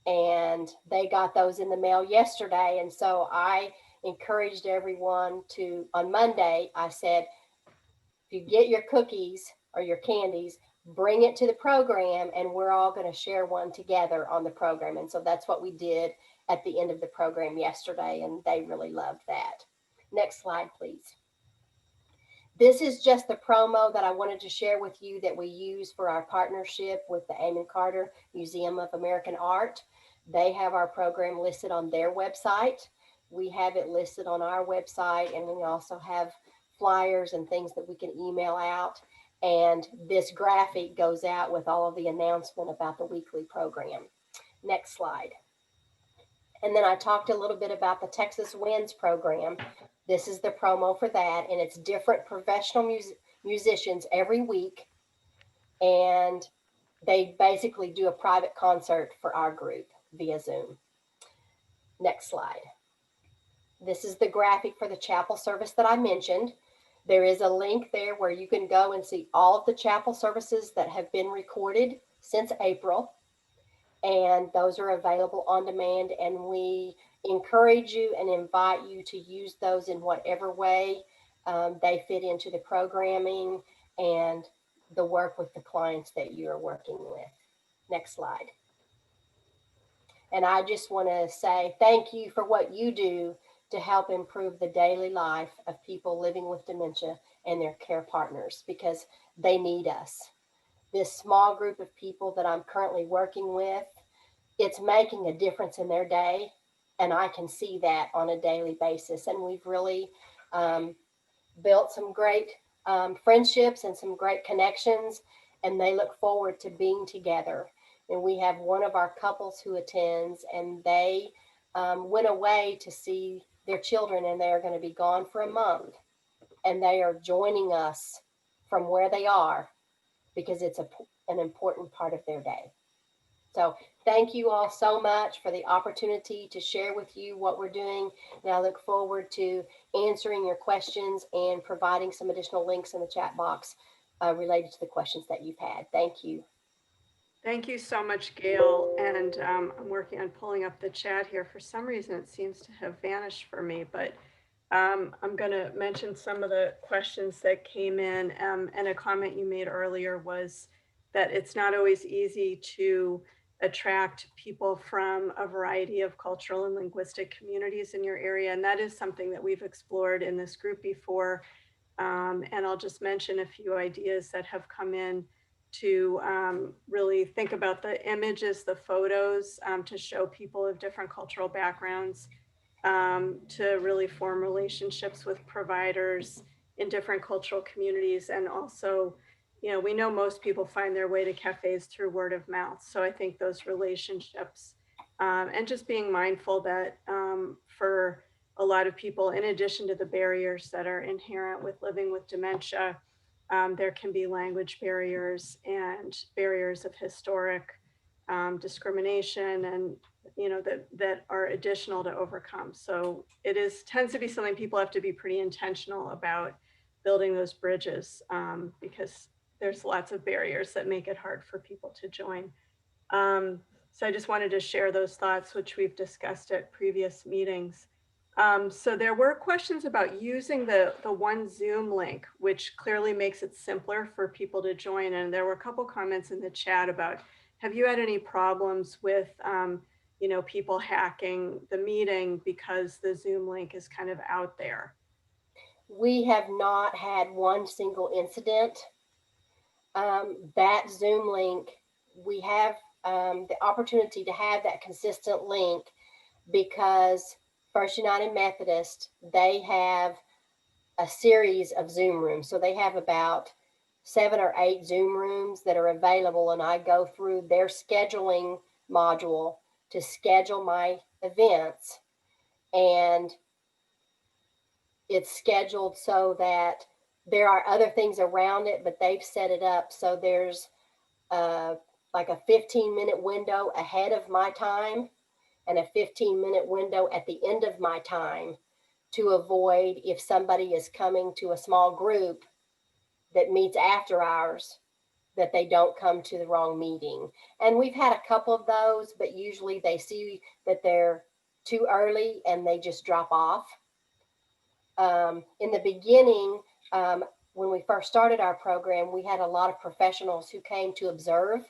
and they got those in the mail yesterday. And so I encouraged everyone to, on Monday, I said, if you get your cookies or your candies, bring it to the program, and we're all going to share one together on the program. And so that's what we did at the end of the program yesterday, and they really loved that. Next slide, please. This is just the promo that I wanted to share with you that we use for our partnership with the Amon Carter Museum of American Art. They have our program listed on their website. We have it listed on our website, and we also have flyers and things that we can email out. And this graphic goes out with all of the announcement about the weekly program. Next slide. And then I talked a little bit about the Texas Winds program. This is the promo for that, and it's different professional musicians every week, and they basically do a private concert for our group via Zoom. Next slide. This is the graphic for the chapel service that I mentioned. There is a link there where you can go and see all of the chapel services that have been recorded since April, and those are available on demand, and we encourage you and invite you to use those in whatever way they fit into the programming and the work with the clients that you are working with. Next slide. And I just want to say thank you for what you do to help improve the daily life of people living with dementia and their care partners, because they need us. This small group of people that I'm currently working with, it's making a difference in their day, and I can see that on a daily basis. And we've really built some great friendships and some great connections, and they look forward to being together. And we have one of our couples who attends, and they went away to see their children, and they are going to be gone for a month, and they are joining us from where they are because it's an important part of their day. So thank you all so much for the opportunity to share with you what we're doing. And I look forward to answering your questions and providing some additional links in the chat box related to the questions that you've had. Thank you. Thank you so much, Gail. And I'm working on pulling up the chat here. For some reason, it seems to have vanished for me, but I'm going to mention some of the questions that came in. And a comment you made earlier was that it's not always easy to attract people from a variety of cultural and linguistic communities in your area. And that is something that we've explored in this group before. And I'll just mention a few ideas that have come in to really think about the images, the photos, to show people of different cultural backgrounds, to really form relationships with providers, in different cultural communities. And also, we know most people find their way to cafes through word of mouth. So I think those relationships, and just being mindful that for a lot of people, in addition to the barriers that are inherent with living with dementia, there can be language barriers and barriers of historic discrimination, and that are additional to overcome. So it tends to be something people have to be pretty intentional about building those bridges, because there's lots of barriers that make it hard for people to join. So I just wanted to share those thoughts, which we've discussed at previous meetings. So there were questions about using the one Zoom link, which clearly makes it simpler for people to join. And there were a couple comments in the chat about, have you had any problems with, people hacking the meeting because the Zoom link is kind of out there? We have not had one single incident. That Zoom link, we have the opportunity to have that consistent link because First United Methodist, they have a series of Zoom rooms. So they have about 7 or 8 Zoom rooms that are available, and I go through their scheduling module to schedule my events. And it's scheduled so that there are other things around it, but they've set it up so there's like a 15-minute window ahead of my time and a 15-minute window at the end of my time to avoid, if somebody is coming to a small group that meets after hours, that they don't come to the wrong meeting. And we've had a couple of those, but usually they see that they're too early and they just drop off. In the beginning, when we first started our program, we had a lot of professionals who came to observe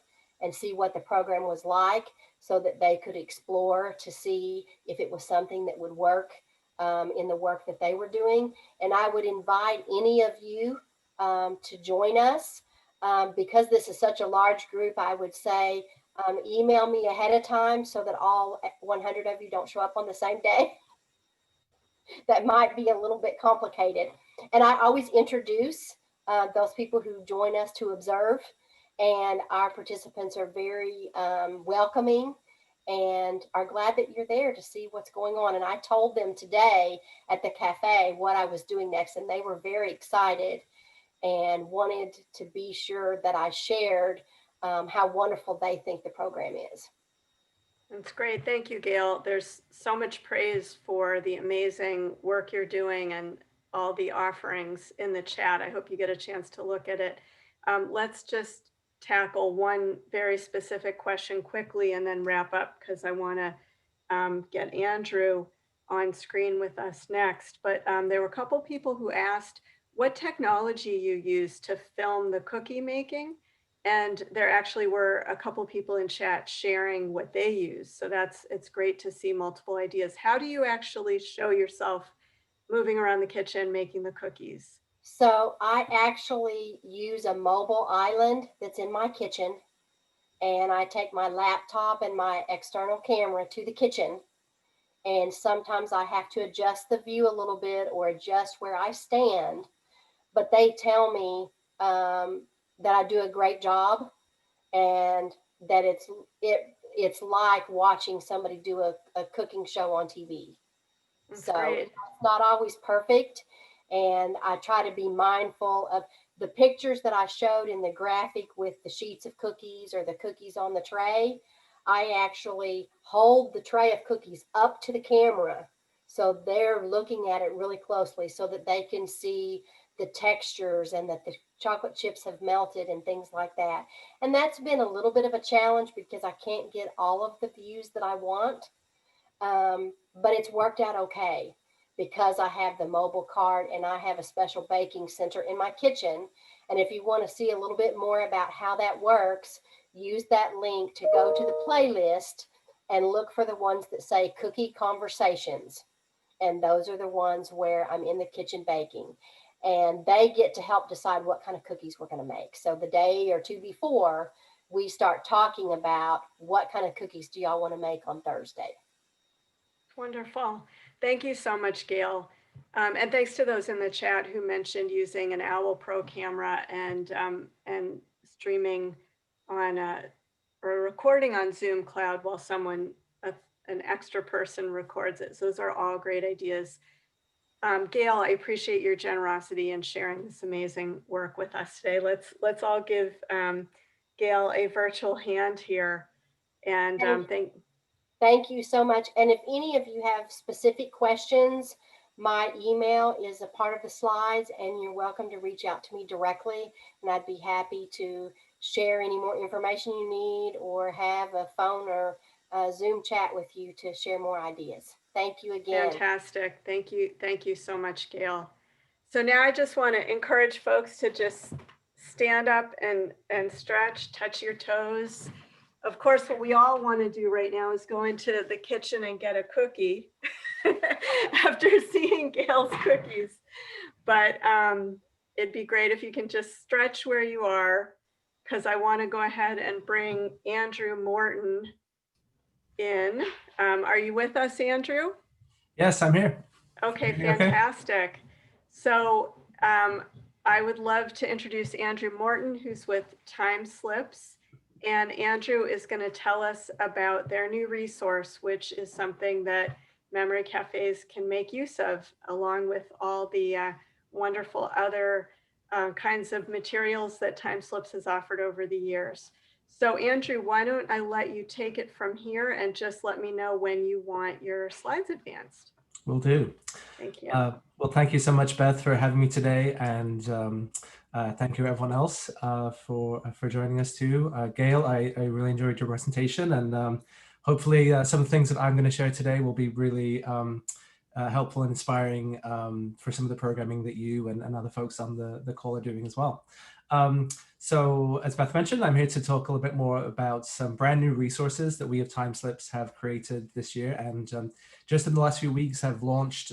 and see what the program was like so that they could explore to see if it was something that would work in the work that they were doing. And I would invite any of you to join us. Because this is such a large group, I would say email me ahead of time so that all 100 of you don't show up on the same day. That might be a little bit complicated. And I always introduce those people who join us to observe, and our participants are very welcoming and are glad that you're there to see what's going on. And I told them today at the cafe what I was doing next, and they were very excited and wanted to be sure that I shared how wonderful they think the program is. That's great. Thank you, Gail. There's so much praise for the amazing work you're doing and all the offerings in the chat. I hope you get a chance to look at it. Let's just tackle one very specific question quickly and then wrap up, because I want to get Andrew on screen with us next. But there were a couple people who asked what technology you use to film the cookie making. And there actually were a couple people in chat sharing what they use. So it's great to see multiple ideas. How do you actually show yourself moving around the kitchen, making the cookies? So I actually use a mobile island that's in my kitchen, and I take my laptop and my external camera to the kitchen. And sometimes I have to adjust the view a little bit or adjust where I stand, but they tell me that I do a great job and that it's like watching somebody do a cooking show on TV. That's So great. it's not always perfect. And I try to be mindful of the pictures that I showed in the graphic with the sheets of cookies or the cookies on the tray. I actually hold the tray of cookies up to the camera so they're looking at it really closely so that they can see the textures and that the chocolate chips have melted and things like that. And that's been a little bit of a challenge because I can't get all of the views that I want. But it's worked out okay because I have the mobile cart and I have a special baking center in my kitchen. And if you want to see a little bit more about how that works, use that link to go to the playlist and look for the ones that say Cookie Conversations. And those are the ones where I'm in the kitchen baking. And they get to help decide what kind of cookies we're going to make. So the day or two before, we start talking about what kind of cookies do y'all want to make on Thursday. Wonderful. Thank you so much, Gail. And thanks to those in the chat who mentioned using an Owl Pro camera and streaming on or recording on Zoom Cloud while an extra person records it. So those are all great ideas. Gail, I appreciate your generosity in sharing this amazing work with us today. Let's all give Gail a virtual hand here, and Thank you so much. And if any of you have specific questions, my email is a part of the slides, and you're welcome to reach out to me directly, and I'd be happy to share any more information you need or have a phone or a Zoom chat with you to share more ideas. Thank you again. Fantastic. Thank you. Thank you so much, Gail. So now I just want to encourage folks to just stand up and stretch, touch your toes. Of course, what we all want to do right now is go into the kitchen and get a cookie after seeing Gail's cookies. But it'd be great if you can just stretch where you are, because I want to go ahead and bring Andrew Morton in. Are you with us, Andrew? Yes, I'm here. Okay, fantastic. Okay? So I would love to introduce Andrew Morton, who's with Time Slips. And Andrew is going to tell us about their new resource, which is something that memory cafes can make use of, along with all the wonderful other kinds of materials that Time Slips has offered over the years. So Andrew, why don't I let you take it from here and just let me know when you want your slides advanced. Will do. Thank you. Well, thank you so much, Beth, for having me today, and thank you everyone else for joining us too. Gail, I really enjoyed your presentation, and hopefully some of the things that I'm going to share today will be really helpful and inspiring for some of the programming that you and other folks on the call are doing as well. So as Beth mentioned, I'm here to talk a little bit more about some brand new resources that we at Time Slips have created this year, and just in the last few weeks have launched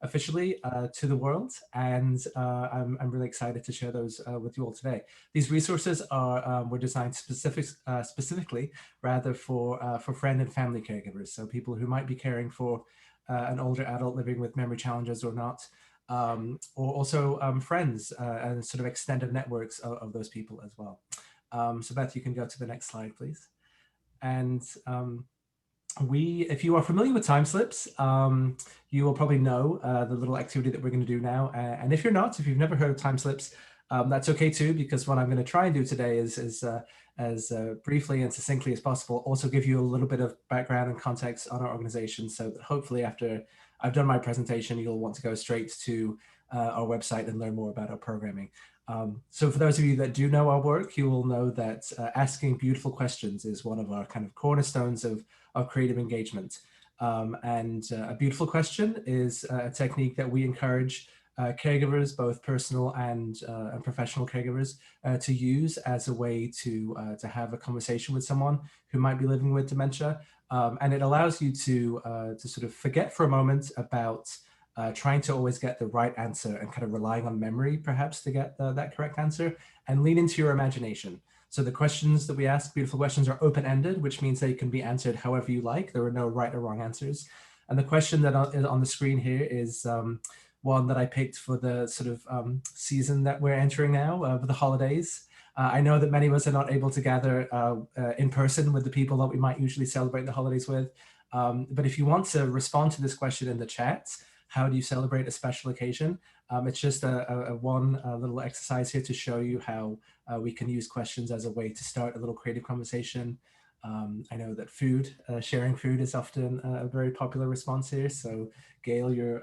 officially to the world, and I'm really excited to share those with you all today. These resources were designed specifically rather for friend and family caregivers, so people who might be caring for an older adult living with memory challenges or not, or also friends and sort of extended networks of those people as well. So Beth, you can go to the next slide, please. And if you are familiar with Time Slips, you will probably know the little activity that we're going to do now. And if you're not, if you've never heard of Time Slips, that's okay too, because what I'm going to try and do today is as briefly and succinctly as possible, also give you a little bit of background and context on our organization, so that hopefully after I've done my presentation, you'll want to go straight to our website and learn more about our programming. So for those of you that do know our work, you will know that asking beautiful questions is one of our kind of cornerstones of creative engagement. And a beautiful question is a technique that we encourage caregivers, both personal and professional caregivers, to use as a way to have a conversation with someone who might be living with dementia. And it allows you to sort of forget for a moment about trying to always get the right answer and kind of relying on memory perhaps to get that correct answer, and lean into your imagination. So the questions that we ask, beautiful questions, are open-ended, which means they can be answered however you like. There are no right or wrong answers. And the question that is on the screen here is one that I picked for the sort of season that we're entering now, for the holidays. I know that many of us are not able to gather in person with the people that we might usually celebrate the holidays with. But if you want to respond to this question in the chat, how do you celebrate a special occasion? It's just a little exercise here to show you how we can use questions as a way to start a little creative conversation. I know that sharing food is often a very popular response here. So Gail, your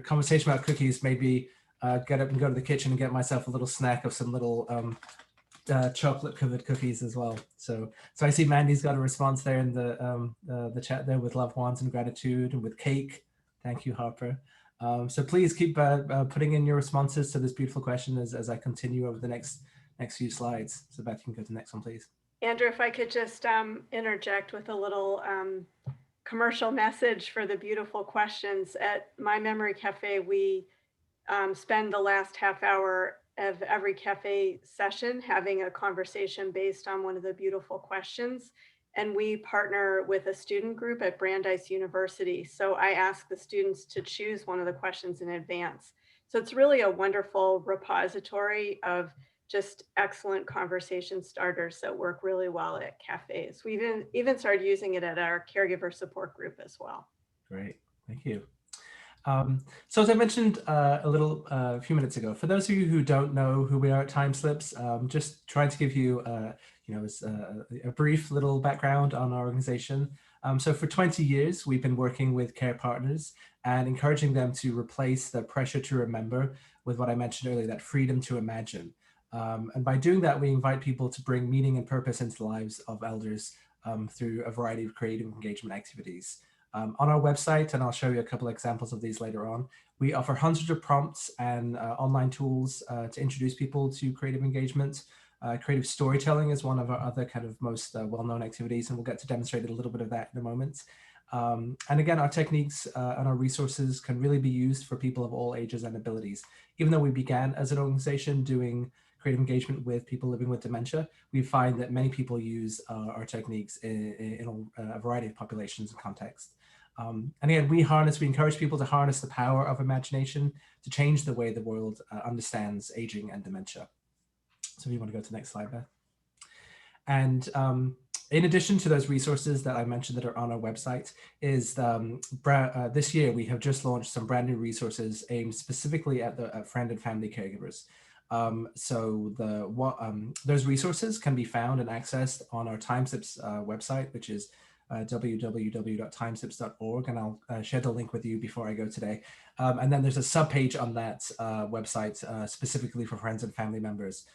conversation about cookies made me get up and go to the kitchen and get myself a little snack of some little chocolate covered cookies as well. So I see Mandy's got a response there in the chat there with loved ones and gratitude, and with cake. Thank you, Harper. So please keep putting in your responses to this beautiful question as I continue over the next few slides. So Beth, you can go to the next one, please. Andrew, if I could just interject with a little commercial message for the beautiful questions. At My Memory Cafe, we spend the last half hour of every cafe session having a conversation based on one of the beautiful questions. and we partner with a student group at Brandeis University. So I ask the students to choose one of the questions in advance. So it's really a wonderful repository of just excellent conversation starters that work really well at cafes. We even started using it at our caregiver support group as well. Great, thank you. So as I mentioned a few minutes ago, for those of you who don't know who we are at Timeslips, just trying to give you, a brief little background on our organization. So for 20 years, we've been working with care partners and encouraging them to replace the pressure to remember with what I mentioned earlier, that freedom to imagine. And by doing that, we invite people to bring meaning and purpose into the lives of elders through a variety of creative engagement activities. On our website, and I'll show you a couple of examples of these later on, we offer hundreds of prompts and online tools to introduce people to creative engagement. Creative storytelling is one of our other kind of most well-known activities, and we'll get to demonstrate a little bit of that in a moment. And again, our techniques and our resources can really be used for people of all ages and abilities. Even though we began as an organization doing creative engagement with people living with dementia, we find that many people use our techniques in a variety of populations and contexts. And again, we encourage people to harness the power of imagination to change the way the world understands aging and dementia. So if you want to go to the next slide, Beth. And in addition to those resources that I mentioned that are on our website, this year we have just launched some brand new resources aimed specifically at friend and family caregivers. Those resources can be found and accessed on our Timeslips website, which is www.timeslips.org, and I'll share the link with you before I go today. And then there's a subpage on that website specifically for friends and family members.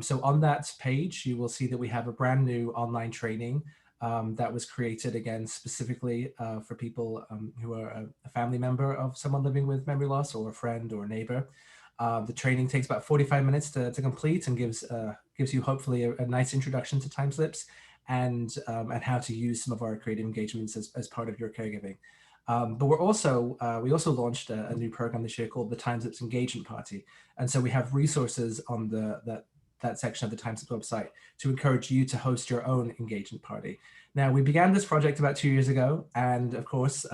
So on that page, you will see that we have a brand new online training that was created again specifically for people who are a family member of someone living with memory loss, or a friend or a neighbor. The training takes about 45 minutes to complete and gives you hopefully a nice introduction to Timeslips and how to use some of our creative engagements as part of your caregiving. But we also launched a new program this year called the Timeslips Engagement Party. And so we have resources on that section of the Timeslips website to encourage you to host your own engagement party. Now, we began this project about 2 years ago, and of course,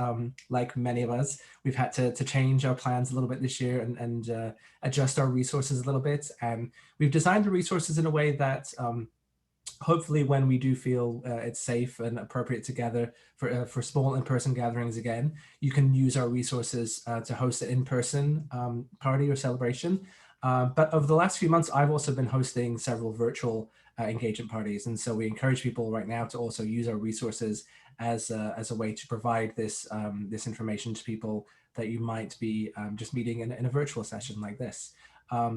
like many of us, we've had to change our plans a little bit this year and adjust our resources a little bit. And we've designed the resources in a way that hopefully when we do feel it's safe and appropriate to gather for small in-person gatherings again, you can use our resources to host an in-person party or celebration. But over the last few months, I've also been hosting several virtual engagement parties. And so we encourage people right now to also use our resources as a way to provide this information to people that you might be just meeting in a virtual session like this.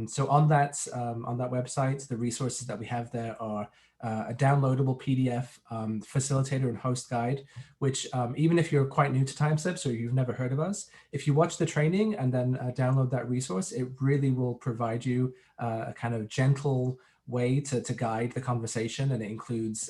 So on that website, the resources that we have there are a downloadable PDF facilitator and host guide, which even if you're quite new to Timeslips or you've never heard of us, if you watch the training and then download that resource, it really will provide you a kind of gentle way to guide the conversation. And it includes,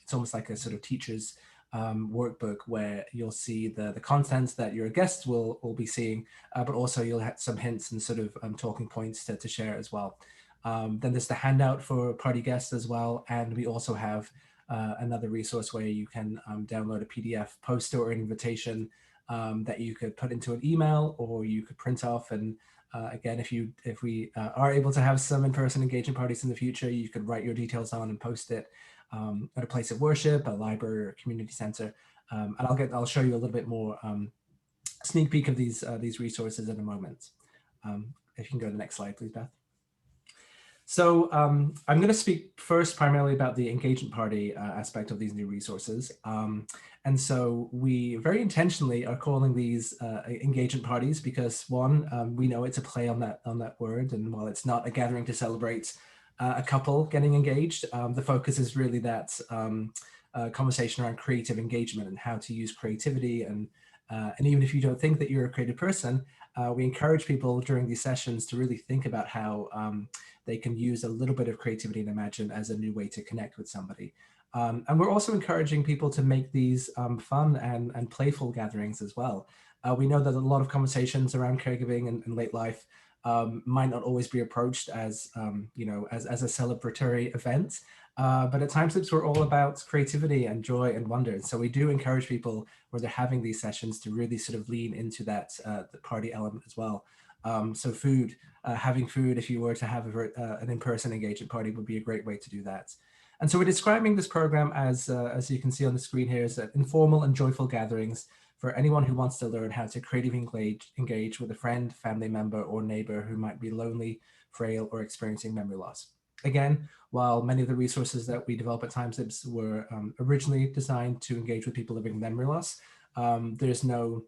it's almost like a sort of teacher's workbook where you'll see the contents that your guests will be seeing, but also you'll have some hints and sort of talking points to share as well. Then there's the handout for party guests as well. And we also have another resource where you can download a PDF poster or invitation that you could put into an email or you could print off. And again, if we are able to have some in-person engagement parties in the future, you could write your details on and post it at a place of worship, a library, or a community center. And I'll show you a little bit more sneak peek of these resources in a moment. If you can go to the next slide, please, Beth. So I'm going to speak first primarily about the engagement party aspect of these new resources. And so we very intentionally are calling these engagement parties because one, we know it's a play on that word. And while it's not a gathering to celebrate a couple getting engaged, the focus is really that conversation around creative engagement and how to use creativity. And even if you don't think that you're a creative person, we encourage people during these sessions to really think about how they can use a little bit of creativity and imagine as a new way to connect with somebody. And we're also encouraging people to make these fun and playful gatherings as well. We know that a lot of conversations around caregiving and late life might not always be approached as, as a celebratory event. But at Time Slips, we're all about creativity and joy and wonder. And so we do encourage people where they're having these sessions to really sort of lean into that the party element as well. So food, having food, if you were to have an in-person engagement party, would be a great way to do that. And so we're describing this program as you can see on the screen here, as informal and joyful gatherings for anyone who wants to learn how to creatively engage with a friend, family member, or neighbor who might be lonely, frail, or experiencing memory loss. Again, while many of the resources that we develop at Time Slips were originally designed to engage with people living with memory loss, there's no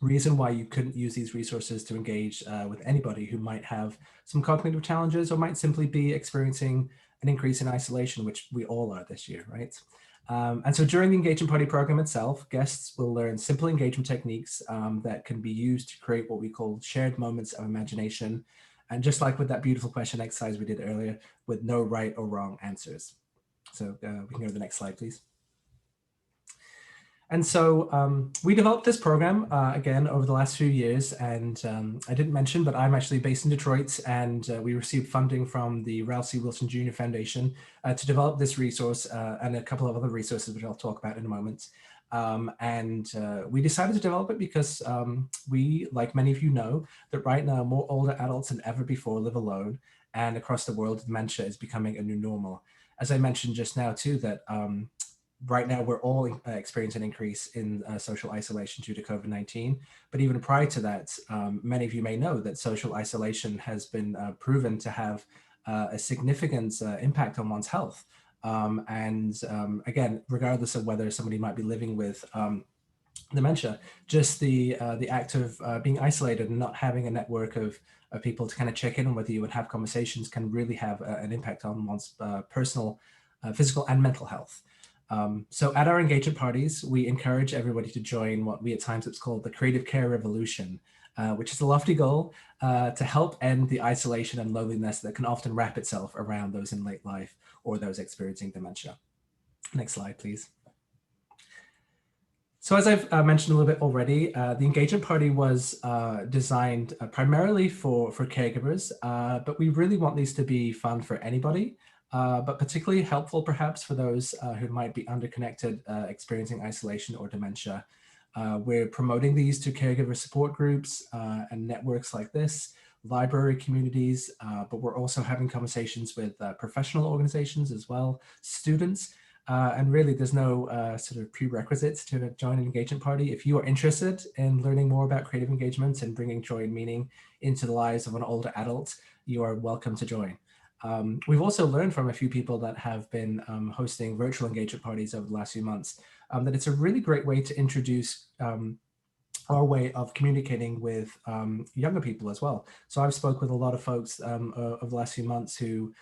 reason why you couldn't use these resources to engage with anybody who might have some cognitive challenges or might simply be experiencing an increase in isolation, which we all are this year, right? And so during the engagement party program itself, guests will learn simple engagement techniques that can be used to create what we call shared moments of imagination. And just like with that beautiful question exercise we did earlier, with no right or wrong answers. So we can go to the next slide, please. And so we developed this program, again, over the last few years. And I didn't mention, but I'm actually based in Detroit, and we received funding from the Ralph C. Wilson Jr. Foundation to develop this resource and a couple of other resources, which I'll talk about in a moment. We decided to develop it because we, like many of you know, that right now more older adults than ever before live alone, and across the world, dementia is becoming a new normal. As I mentioned just now too, that right now we're all experiencing an increase in social isolation due to COVID-19. But even prior to that, many of you may know that social isolation has been proven to have a significant impact on one's health. Again, regardless of whether somebody might be living with dementia, just the act of being isolated and not having a network of people to kind of check in on with you and have conversations can really have an impact on one's personal, physical and mental health. So at our engagement parties, we encourage everybody to join what we at Time Slips call the Creative Care Revolution, which is a lofty goal to help end the isolation and loneliness that can often wrap itself around those in late life or those experiencing dementia. Next slide, please. So as I've mentioned a little bit already, the engagement party was designed primarily for caregivers, but we really want these to be fun for anybody. But particularly helpful perhaps for those who might be underconnected, experiencing isolation or dementia. We're promoting these to caregiver support groups and networks like this, library communities, but we're also having conversations with professional organizations as well, students, and really there's no sort of prerequisites to join an engagement party. If you are interested in learning more about creative engagements and bringing joy and meaning into the lives of an older adult, you are welcome to join. We've also learned from a few people that have been hosting virtual engagement parties over the last few months that it's a really great way to introduce our way of communicating with younger people as well. So I've spoke with a lot of folks over the last few months who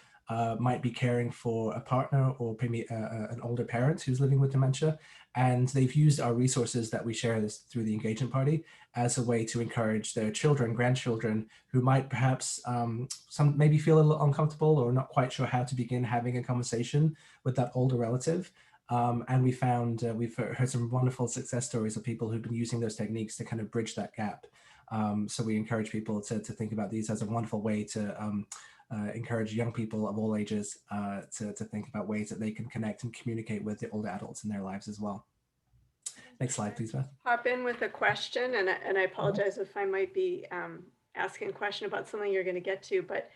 might be caring for a partner or maybe an older parent who's living with dementia. And they've used our resources that we share this through the engagement party as a way to encourage their children, grandchildren, who might perhaps some maybe feel a little uncomfortable or not quite sure how to begin having a conversation with that older relative. And we found, we've heard some wonderful success stories of people who've been using those techniques to kind of bridge that gap. So we encourage people to think about these as a wonderful way to encourage young people of all ages to think about ways that they can connect and communicate with the older adults in their lives as well. Next slide, please, Beth. Hop in with a question, and I apologize if I might be asking a question about something you're going to get to, but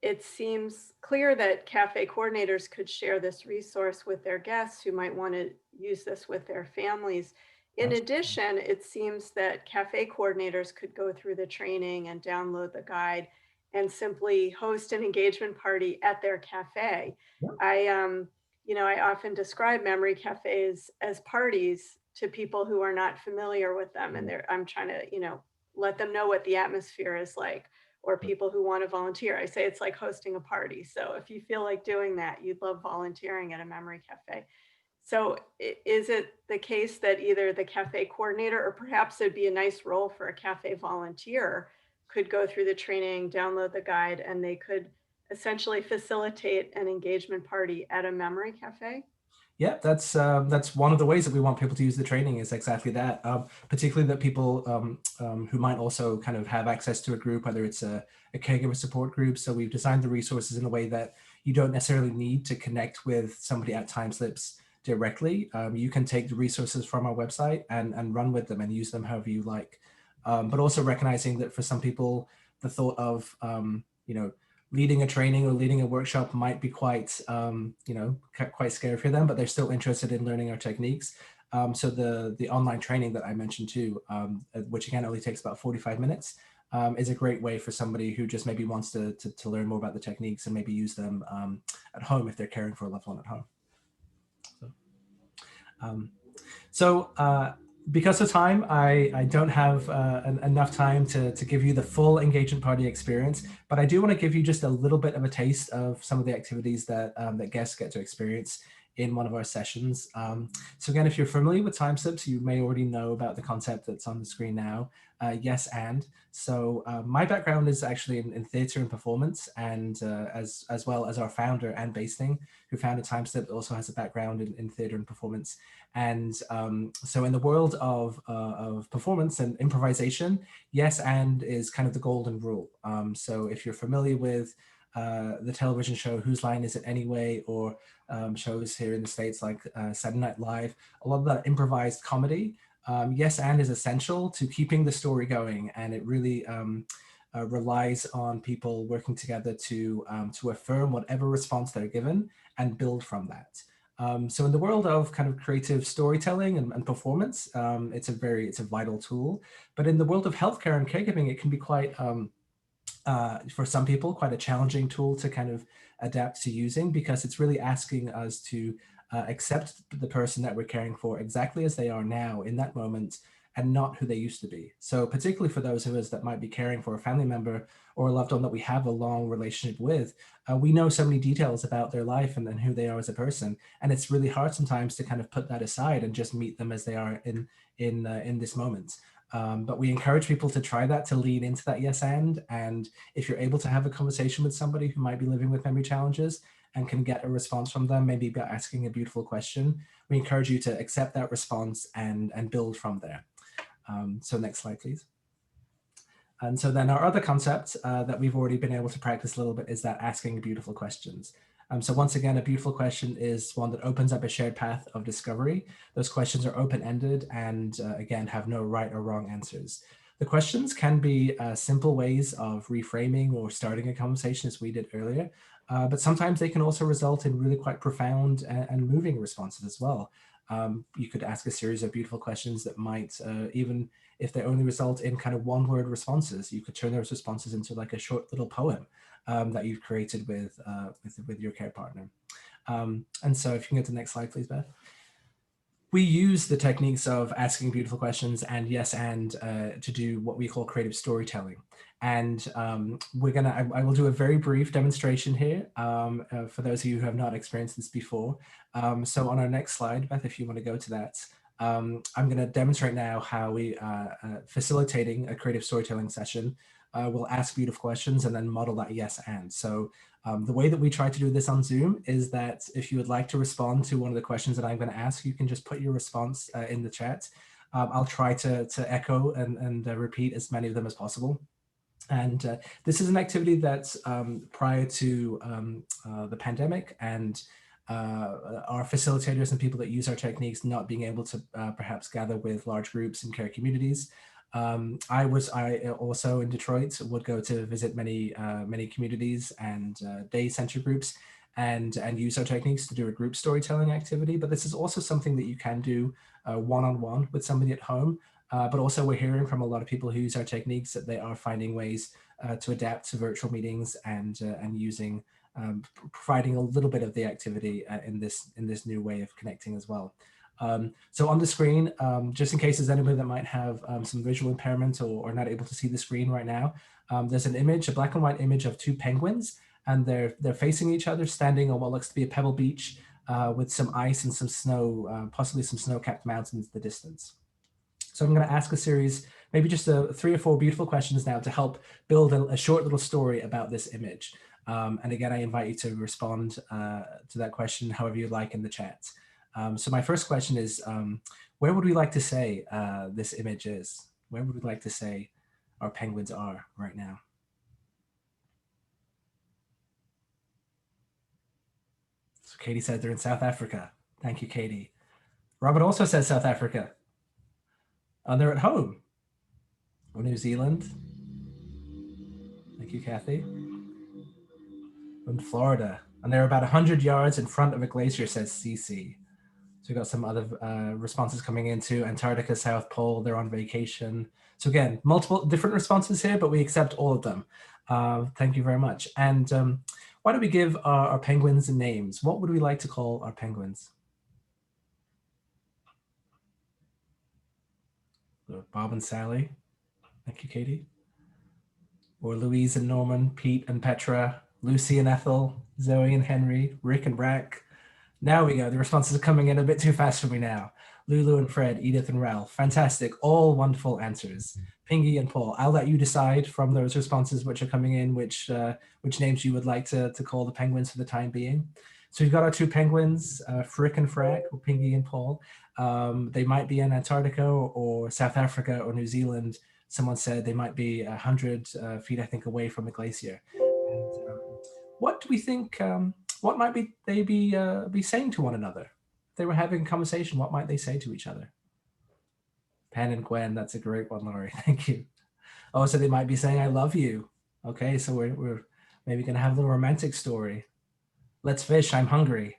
it seems clear that cafe coordinators could share this resource with their guests who might want to use this with their families. In addition, it seems that cafe coordinators could go through the training and download the guide and simply host an engagement party at their cafe. I often describe memory cafes as parties to people who are not familiar with them, and I'm trying to, let them know what the atmosphere is like, or people who want to volunteer. I say it's like hosting a party. So if you feel like doing that, you'd love volunteering at a memory cafe. So is it the case that either the cafe coordinator, or perhaps it'd be a nice role for a cafe volunteer, could go through the training, download the guide, and they could essentially facilitate an engagement party at a memory cafe? Yeah, that's one of the ways that we want people to use the training is exactly that. Particularly that people who might also kind of have access to a group, whether it's a caregiver support group. So we've designed the resources in a way that you don't necessarily need to connect with somebody at TimeSlips directly. You can take the resources from our website and run with them and use them however you like. But also recognizing that for some people, the thought of leading a training or leading a workshop might be quite, quite scary for them, but they're still interested in learning our techniques. So the online training that I mentioned too, which again only takes about 45 minutes, is a great way for somebody who just maybe wants to learn more about the techniques and maybe use them at home if they're caring for a loved one at home. So because of time, I don't have enough time to give you the full engagement party experience, but I do want to give you just a little bit of a taste of some of the activities that that guests get to experience in one of our sessions. So again, if you're familiar with TimeSlips, you may already know about the concept that's on the screen now, yes and. So my background is actually in theatre and performance, and as well as our founder, Anne Basting, who founded TimeSlip, also has a background in theatre and performance. And so in the world of performance and improvisation, yes and is kind of the golden rule. So if you're familiar with the television show Whose Line Is It Anyway, or shows here in the States like Saturday Night Live, a lot of that improvised comedy, yes and is essential to keeping the story going, and it really relies on people working together to affirm whatever response they're given and build from that. So in the world of kind of creative storytelling and performance, it's a vital tool. But in the world of healthcare and caregiving, it can be quite for some people, quite a challenging tool to kind of adapt to using, because it's really asking us to accept the person that we're caring for exactly as they are now in that moment, and not who they used to be. So particularly for those of us that might be caring for a family member or a loved one that we have a long relationship with, we know so many details about their life and who they are as a person. And it's really hard sometimes to kind of put that aside and just meet them as they are in this moment. But we encourage people to try that, to lean into that yes and if you're able to have a conversation with somebody who might be living with memory challenges and can get a response from them, maybe by asking a beautiful question, we encourage you to accept that response and build from there. So next slide, please. And so then our other concept that we've already been able to practice a little bit is that asking beautiful questions. So once again, a beautiful question is one that opens up a shared path of discovery. Those questions are open-ended and again, have no right or wrong answers. The questions can be simple ways of reframing or starting a conversation, as we did earlier, but sometimes they can also result in really quite profound and moving responses as well. You could ask a series of beautiful questions that might, even if they only result in kind of one-word responses, you could turn those responses into like a short little poem that you've created with your care partner. And so if you can go to the next slide, please, Beth. We use the techniques of asking beautiful questions and yes and to do what we call creative storytelling. And I will do a very brief demonstration here for those of you who have not experienced this before. So on our next slide, Beth, if you want to go to that, I'm going to demonstrate now how we facilitating a creative storytelling session. We'll ask beautiful questions and then model that yes and. So the way that we try to do this on Zoom is that if you would like to respond to one of the questions that I'm going to ask, you can just put your response in the chat. I'll try to echo and repeat as many of them as possible. And this is an activity that's prior to the pandemic and our facilitators and people that use our techniques not being able to perhaps gather with large groups and care communities. I also in Detroit would go to visit many communities and day center groups and use our techniques to do a group storytelling activity. But this is also something that you can do one-on-one with somebody at home. But also we're hearing from a lot of people who use our techniques that they are finding ways to adapt to virtual meetings and using providing a little bit of the activity in this new way of connecting as well. So on the screen, just in case there's anybody that might have some visual impairment or not able to see the screen right now, there's an image, a black and white image of two penguins, and they're facing each other, standing on what looks to be a pebble beach with some ice and some snow, possibly some snow-capped mountains in the distance. So I'm going to ask a series, maybe just 3 or 4 beautiful questions now to help build a short little story about this image. And again, I invite you to respond to that question however you like in the chat. So my first question is, where would we like to say this image is? Where would we like to say our penguins are right now? So Katie said they're in South Africa. Thank you, Katie. Robert also says South Africa. They're at home. Or New Zealand. Thank you, Kathy. In Florida. And they're about 100 yards in front of a glacier, says Cece. So we've got some other responses coming into Antarctica, South Pole. They're on vacation. So again, multiple different responses here, but we accept all of them. Thank you very much. And why don't we give our penguins names? What would we like to call our penguins? Bob and Sally. Thank you, Katie. Or Louise and Norman, Pete and Petra, Lucy and Ethel, Zoe and Henry, Rick and Rack. Now we go. The responses are coming in a bit too fast for me now. Lulu and Fred, Edith and Ralph. Fantastic. All wonderful answers. Pingy and Paul. I'll let you decide from those responses which are coming in, which names you would like to call the penguins for the time being. So we've got our two penguins, Frick and Frack, or Pingy and Paul. They might be in Antarctica or South Africa or New Zealand. Someone said they might be 100 feet, I think, away from a glacier. And what do we think? What might they be saying to one another? If they were having a conversation, what might they say to each other? Pan and Gwen, that's a great one, Laurie. Thank you. Oh, so they might be saying, "I love you." Okay, so we're maybe gonna have a little romantic story. Let's fish. I'm hungry.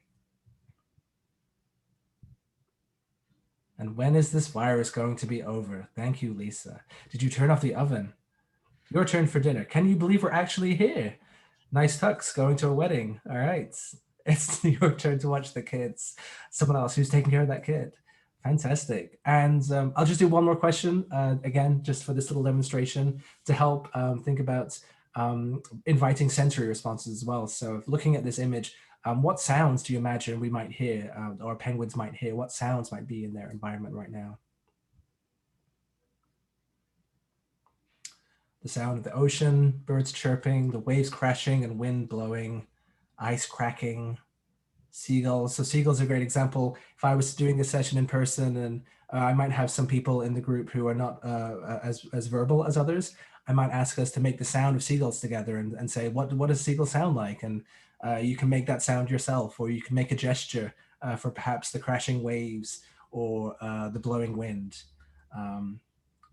And when is this virus going to be over? Thank you, Lisa. Did you turn off the oven? Your turn for dinner. Can you believe we're actually here? Nice tux, going to a wedding. All right. It's your turn to watch the kids. Someone else who's taking care of that kid. Fantastic. And I'll just do one more question, again, just for this little demonstration to help think about inviting sensory responses as well. So looking at this image, what sounds do you imagine we might hear, or penguins might hear? What sounds might be in their environment right now? The sound of the ocean, birds chirping, the waves crashing and wind blowing, ice cracking, seagulls. So seagulls are a great example. If I was doing a session in person and I might have some people in the group who are not as verbal as others, I might ask us to make the sound of seagulls together and say, what does a seagull sound like? And you can make that sound yourself, or you can make a gesture for perhaps the crashing waves or the blowing wind.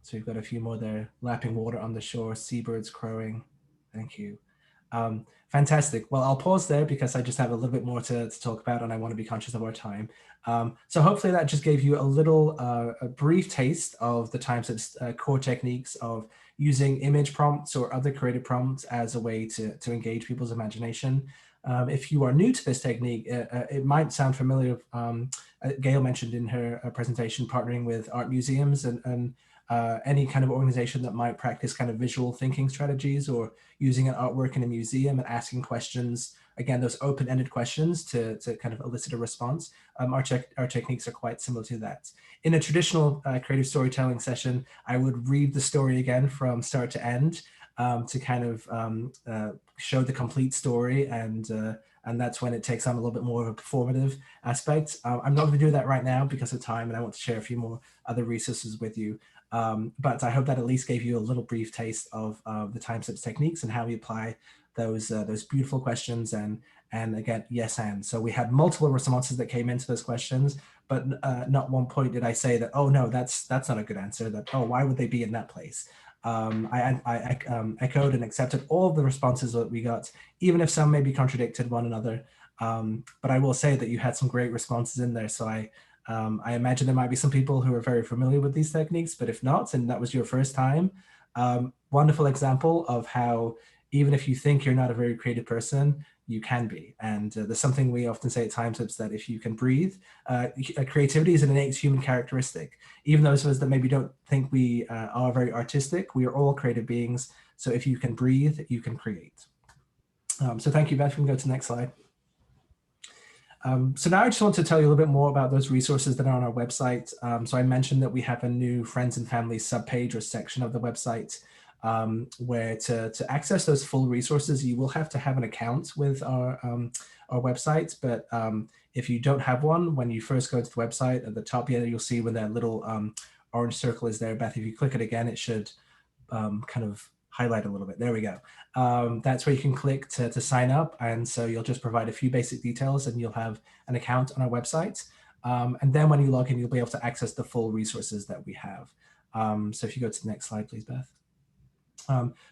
So we've got a few more there. Lapping water on the shore, seabirds crowing. Thank you. Fantastic. Well, I'll pause there because I just have a little bit more to talk about and I want to be conscious of our time. So hopefully that just gave you a little a brief taste of the types of core techniques of using image prompts or other creative prompts as a way to engage people's imagination. If you are new to this technique, it might sound familiar. Gail mentioned in her presentation partnering with art museums and any kind of organization that might practice kind of visual thinking strategies or using an artwork in a museum and asking questions, again, those open-ended questions to kind of elicit a response. Our techniques are quite similar to that. In a traditional creative storytelling session, I would read the story again from start to end to kind of show the complete story, and that's when it takes on a little bit more of a performative aspect. I'm not going to do that right now because of time, and I want to share a few more other resources with you. But I hope that at least gave you a little brief taste of the time steps techniques and how we apply those beautiful questions and again, yes, and. So we had multiple responses that came into those questions, but not one point did I say that, oh no, that's not a good answer, that, oh, why would they be in that place? I echoed and accepted all of the responses that we got, even if some maybe contradicted one another. But I will say that you had some great responses in there. So I imagine there might be some people who are very familiar with these techniques, but if not, and that was your first time, wonderful example of how even if you think you're not a very creative person, you can be. And there's something we often say at Time Tips that if you can breathe, creativity is an innate human characteristic. Even those of us that maybe don't think we are very artistic, we are all creative beings. So if you can breathe, you can create. So thank you, Beth. We can go to the next slide. So now I just want to tell you a little bit more about those resources that are on our website. So I mentioned that we have a new friends and family subpage or section of the website where to access those full resources, you will have to have an account with our website. But If you don't have one, when you first go to the website at the top here, you'll see when that little orange circle is there, Beth. If you click it again, it should kind of highlight a little bit. There we go. That's where you can click to sign up. And so you'll just provide a few basic details and you'll have an account on our website. And then when you log in, you'll be able to access the full resources that we have. So if you go to the next slide, please, Beth.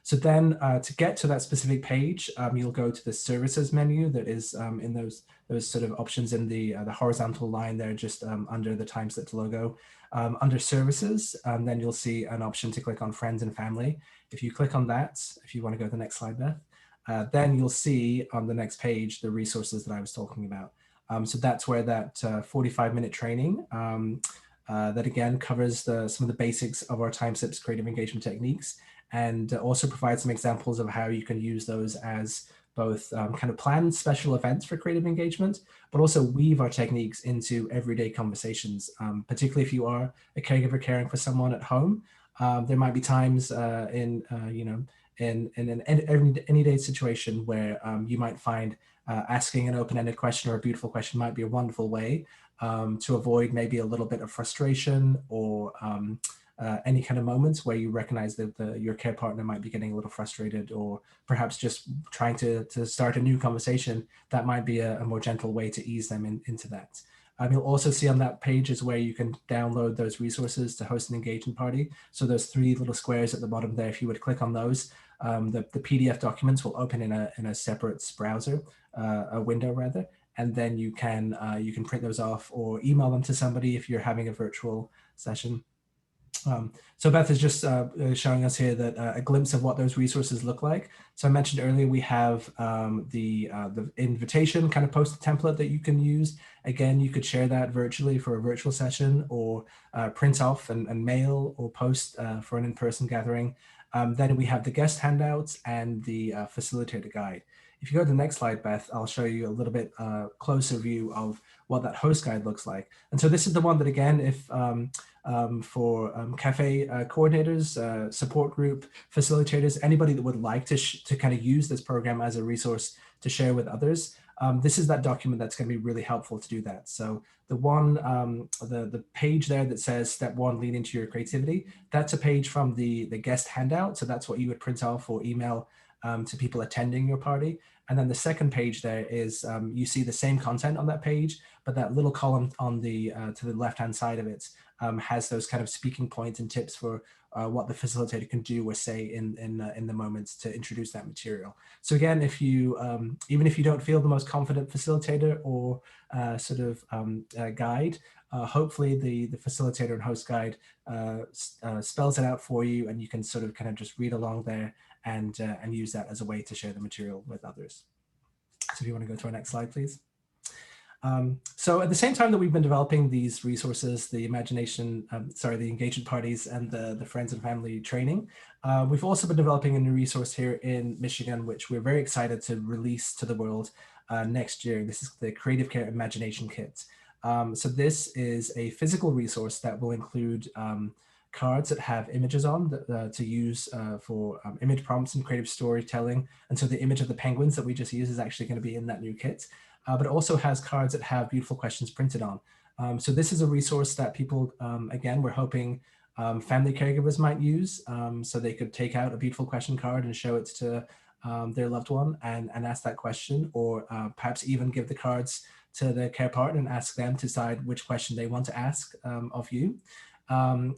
So then to get to that specific page, you'll go to the services menu that is in those sort of options in the horizontal line there, just under the TimeSlips logo. Under services, then you'll see an option to click on friends and family. If you click on that, if you want to go to the next slide, Beth, then you'll see on the next page the resources that I was talking about. So that's where that 45-minute training that again covers some of the basics of our TimeSlips creative engagement techniques, and also provide some examples of how you can use those as both kind of planned special events for creative engagement, but also weave our techniques into everyday conversations, particularly if you are a caregiver caring for someone at home. There might be times in an any day situation where you might find asking an open-ended question or a beautiful question might be a wonderful way to avoid maybe a little bit of frustration or any kind of moments where you recognize that your care partner might be getting a little frustrated, or perhaps just trying to start a new conversation. That might be a more gentle way to ease them into that. You'll also see on that page is where you can download those resources to host an engagement party. So those 3 little squares at the bottom there, if you would click on those, the PDF documents will open in a separate browser, a window rather, and then you can print those off or email them to somebody if you're having a virtual session. So Beth is just showing us here that a glimpse of what those resources look like. So I mentioned earlier we have the invitation kind of post template that you can use. Again, you could share that virtually for a virtual session, or print off and mail or post for an in-person gathering. Then we have the guest handouts and the facilitator guide. If you go to the next slide, Beth, I'll show you a little bit closer view of what that host guide looks like. And so this is the one that, again, if for Café coordinators, support group facilitators, anybody that would like to kind of use this program as a resource to share with others, this is that document that's going to be really helpful to do that. So the one, the page there that says step 1, lean into your creativity, that's a page from the guest handout. So that's what you would print off or email to people attending your party. And then the second page there is you see the same content on that page, but that little column on the to the left-hand side of it has those kind of speaking points and tips for what the facilitator can do or say in the moments to introduce that material. So again, if you even if you don't feel the most confident facilitator or sort of guide, hopefully the facilitator and host guide spells it out for you, and you can sort of kind of just read along there and use that as a way to share the material with others. So if you want to go to our next slide, please. So at the same time that we've been developing these resources, the engagement parties and the friends and family training, we've also been developing a new resource here in Michigan, which we're very excited to release to the world next year. This is the Creative Care Imagination Kit. So this is a physical resource that will include cards that have images on to use for image prompts and creative storytelling. And so the image of the penguins that we just used is actually going to be in that new kit. But it also has cards that have beautiful questions printed on. So this is a resource that people, again, we're hoping family caregivers might use. So they could take out a beautiful question card and show it to their loved one and ask that question, or perhaps even give the cards to the care partner and ask them to decide which question they want to ask of you.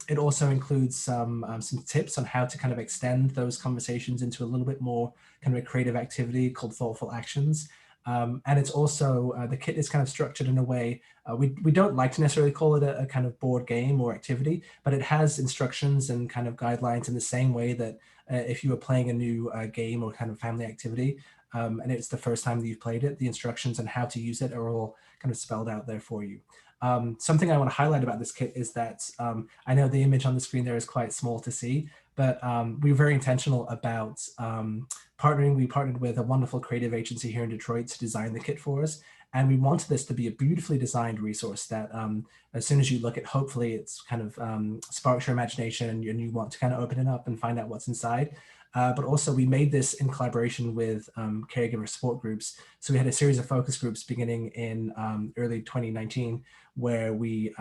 It also includes some tips on how to kind of extend those conversations into a little bit more kind of a creative activity called thoughtful actions. And it's also, the kit is kind of structured in a way, we don't like to necessarily call it a kind of board game or activity, but it has instructions and kind of guidelines in the same way that if you were playing a new game or kind of family activity, and it's the first time that you've played it, the instructions on how to use it are all kind of spelled out there for you. Something I want to highlight about this kit is that I know the image on the screen there is quite small to see, but we were very intentional about partnering. We partnered with a wonderful creative agency here in Detroit to design the kit for us. And we wanted this to be a beautifully designed resource that as soon as you look at, hopefully it's kind of sparks your imagination and you want to kind of open it up and find out what's inside. but also we made this in collaboration with caregiver support groups. So we had a series of focus groups beginning in early 2019, where we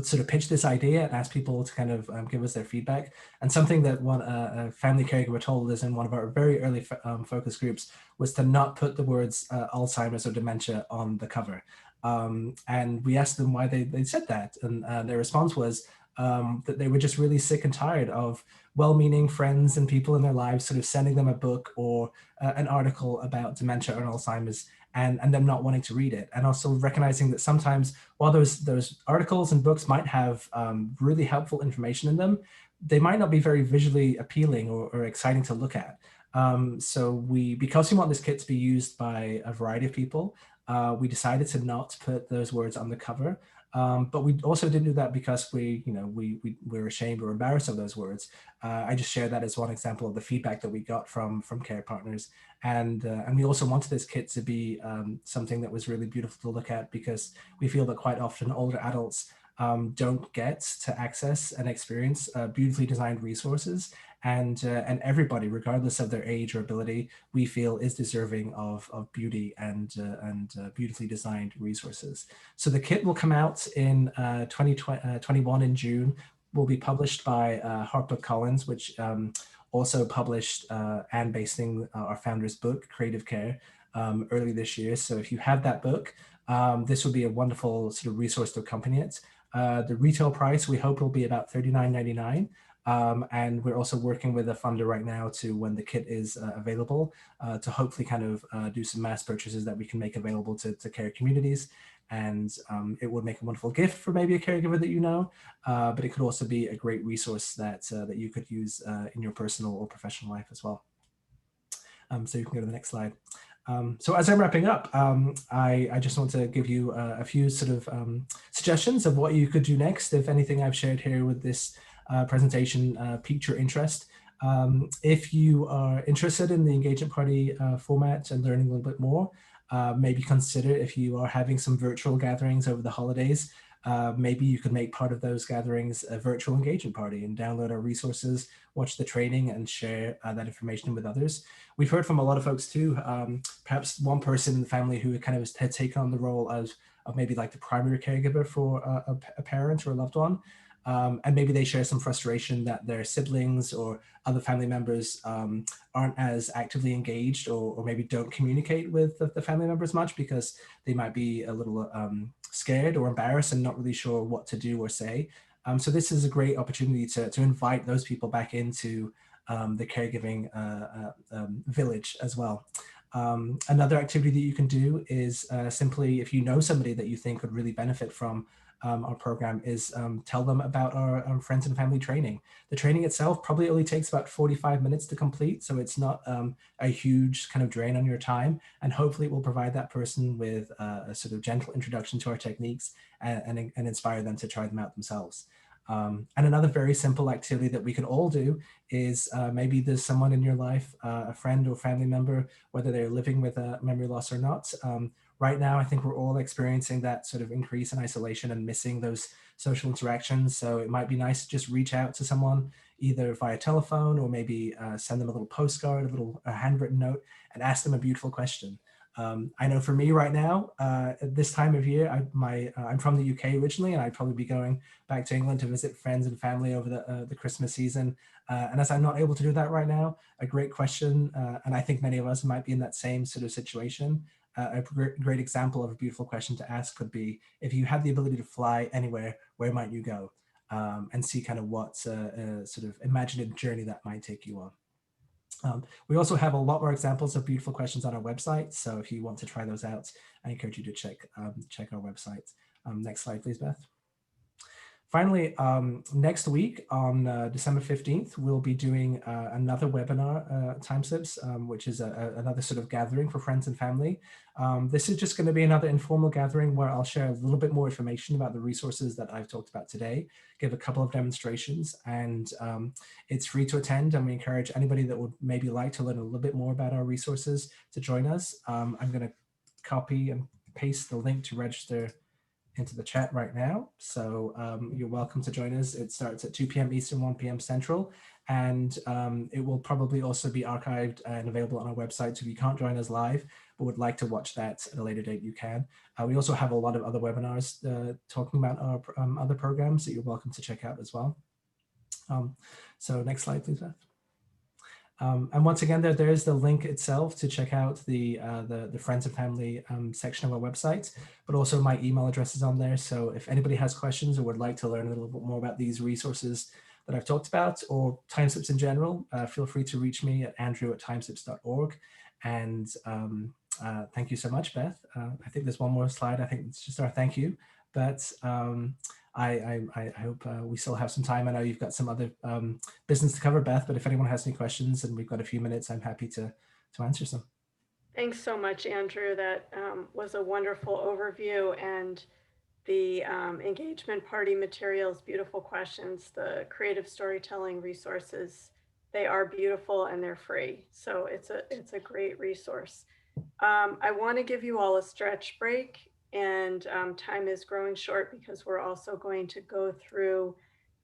sort of pitch this idea and ask people to kind of give us their feedback. And something that one a family caregiver told us in one of our very early focus groups was to not put the words Alzheimer's or dementia on the cover. And we asked them why they said that. And their response was that they were just really sick and tired of well-meaning friends and people in their lives sort of sending them a book or an article about dementia or Alzheimer's, and them not wanting to read it. And also recognizing that sometimes while those articles and books might have really helpful information in them, they might not be very visually appealing or exciting to look at. So because we want this kit to be used by a variety of people, we decided to not put those words on the cover. But we also didn't do that because we're ashamed or embarrassed of those words. I just share that as one example of the feedback that we got from care partners. And we also wanted this kit to be something that was really beautiful to look at, because we feel that quite often older adults don't get to access and experience beautifully designed resources. And everybody, regardless of their age or ability, we feel is deserving of beauty and beautifully designed resources. So the kit will come out in 2021 in June. Will be published by HarperCollins, which also published Anne Basting, our founder's book, Creative Care, early this year. So if you have that book, this would be a wonderful sort of resource to accompany it. The retail price, we hope, will be about $39.99. And we're also working with a funder right now to, when the kit is available, to hopefully kind of do some mass purchases that we can make available to care communities. And it would make a wonderful gift for maybe a caregiver that you know, but it could also be a great resource that you could use in your personal or professional life as well. So you can go to the next slide. So as I'm wrapping up, I just want to give you a few sort of suggestions of what you could do next if anything I've shared here with this presentation piqued your interest. If you are interested in the engagement party format and learning a little bit more, maybe consider, if you are having some virtual gatherings over the holidays, maybe you could make part of those gatherings a virtual engagement party and download our resources, watch the training, and share that information with others. We've heard from a lot of folks too, perhaps one person in the family who kind of had taken on the role of maybe like the primary caregiver for a parent or a loved one. And maybe they share some frustration that their siblings or other family members aren't as actively engaged, or maybe don't communicate with the family members much because they might be a little scared or embarrassed and not really sure what to do or say. So this is a great opportunity to invite those people back into the caregiving village as well. Another activity that you can do is simply, if you know somebody that you think would really benefit from our program, is tell them about our friends and family training. The training itself probably only takes about 45 minutes to complete, so it's not a huge kind of drain on your time, and hopefully it will provide that person with a sort of gentle introduction to our techniques and inspire them to try them out themselves. And another very simple activity that we can all do is maybe there's someone in your life, a friend or family member, whether they're living with a memory loss or not. Right now, I think we're all experiencing that sort of increase in isolation and missing those social interactions. So it might be nice to just reach out to someone either via telephone, or maybe send them a little postcard, a handwritten note, and ask them a beautiful question. I know for me right now, at this time of year, I'm from the UK originally, and I'd probably be going back to England to visit friends and family over the Christmas season. And as I'm not able to do that right now, a great question, and I think many of us might be in that same sort of situation, a great example of a beautiful question to ask could be, if you had the ability to fly anywhere, where might you go? And see kind of what sort of imaginative journey that might take you on. We also have a lot more examples of beautiful questions on our website. So if you want to try those out, I encourage you to check our website. Next slide, please, Beth. Finally, next week on December 15th, we'll be doing another webinar, Time Slips, which is another sort of gathering for friends and family. This is just going to be another informal gathering where I'll share a little bit more information about the resources that I've talked about today, give a couple of demonstrations, and it's free to attend. And we encourage anybody that would maybe like to learn a little bit more about our resources to join us. I'm going to copy and paste the link to register into the chat right now. So you're welcome to join us. It starts at 2 p.m. Eastern, 1 p.m. Central, and it will probably also be archived and available on our website. So if you can't join us live, but would like to watch that at a later date, you can. We also have a lot of other webinars talking about our other programs that you're welcome to check out as well. So next slide, please, Beth. And once again, there is the link itself to check out the friends and family section of our website, but also my email address is on there. So if anybody has questions or would like to learn a little bit more about these resources that I've talked about or timeslips in general, feel free to reach me at andrew@timeslips.org. And thank you so much, Beth. I think there's one more slide. I think it's just our thank you, but I hope we still have some time. I know you've got some other business to cover, Beth, but if anyone has any questions and we've got a few minutes, I'm happy to answer some. Thanks so much, Andrew. That was a wonderful overview, and the engagement party materials, beautiful questions, the creative storytelling resources, they are beautiful and they're free. So it's a great resource. I want to give you all a stretch break, and time is growing short because we're also going to go through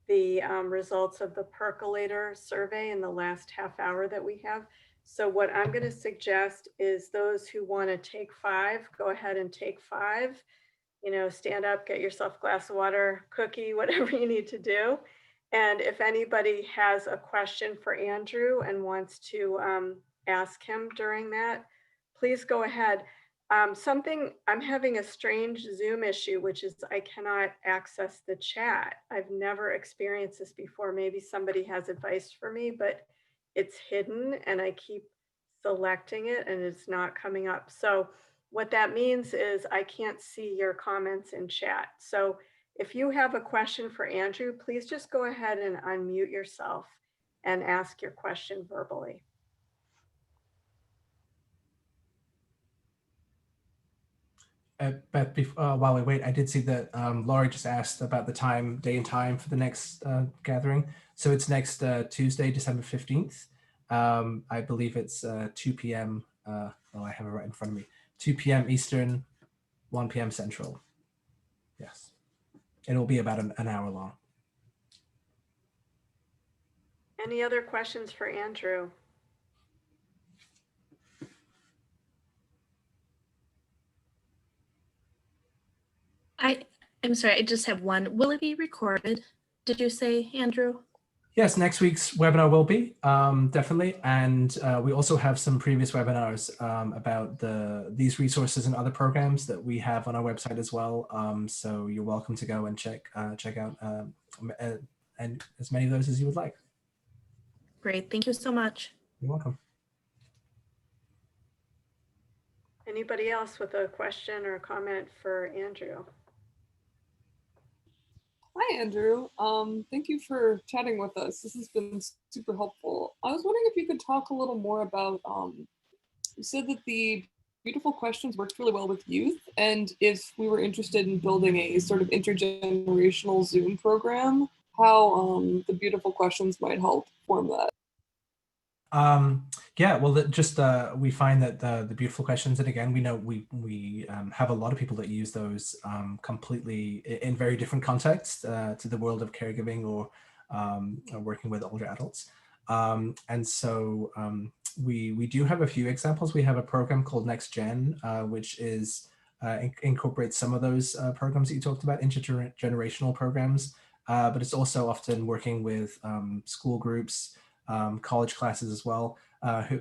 the results of the Percolator survey in the last half hour that we have. So what I'm going to suggest is those who want to take 5, go ahead and take 5. You know, stand up, get yourself a glass of water, cookie, whatever you need to do. And if anybody has a question for Andrew and wants to ask him during that, please go ahead. I'm having a strange Zoom issue, which is I cannot access the chat. I've never experienced this before. Maybe somebody has advice for me, but it's hidden and I keep selecting it and it's not coming up. So what that means is I can't see your comments in chat. So if you have a question for Andrew, please just go ahead and unmute yourself and ask your question verbally. But while we wait, I did see that Laurie just asked about the day and time for the next gathering. So it's next Tuesday, December 15th. I believe it's 2 p.m. Oh, I have it right in front of me. 2 p.m. Eastern, 1 p.m. Central. Yes. It will be about an hour long. Any other questions for Andrew? I'm sorry, I just have one. Will it be recorded? Did you say, Andrew? Yes, next week's webinar will be, definitely. And we also have some previous webinars about these resources and other programs that we have on our website as well. So you're welcome to go and check out and as many of those as you would like. Great, thank you so much. You're welcome. Anybody else with a question or comment for Andrew? Hi, Andrew. Thank you for chatting with us. This has been super helpful. I was wondering if you could talk a little more about, you said that the beautiful questions worked really well with youth, and if we were interested in building a sort of intergenerational Zoom program, how the beautiful questions might help form that. Yeah, well, we find that the beautiful questions, and again, we know we have a lot of people that use those completely in very different contexts to the world of caregiving or working with older adults. And so we do have a few examples. We have a program called Next Gen, which is incorporates some of those programs that you talked about, intergenerational programs, but it's also often working with school groups, college classes as well,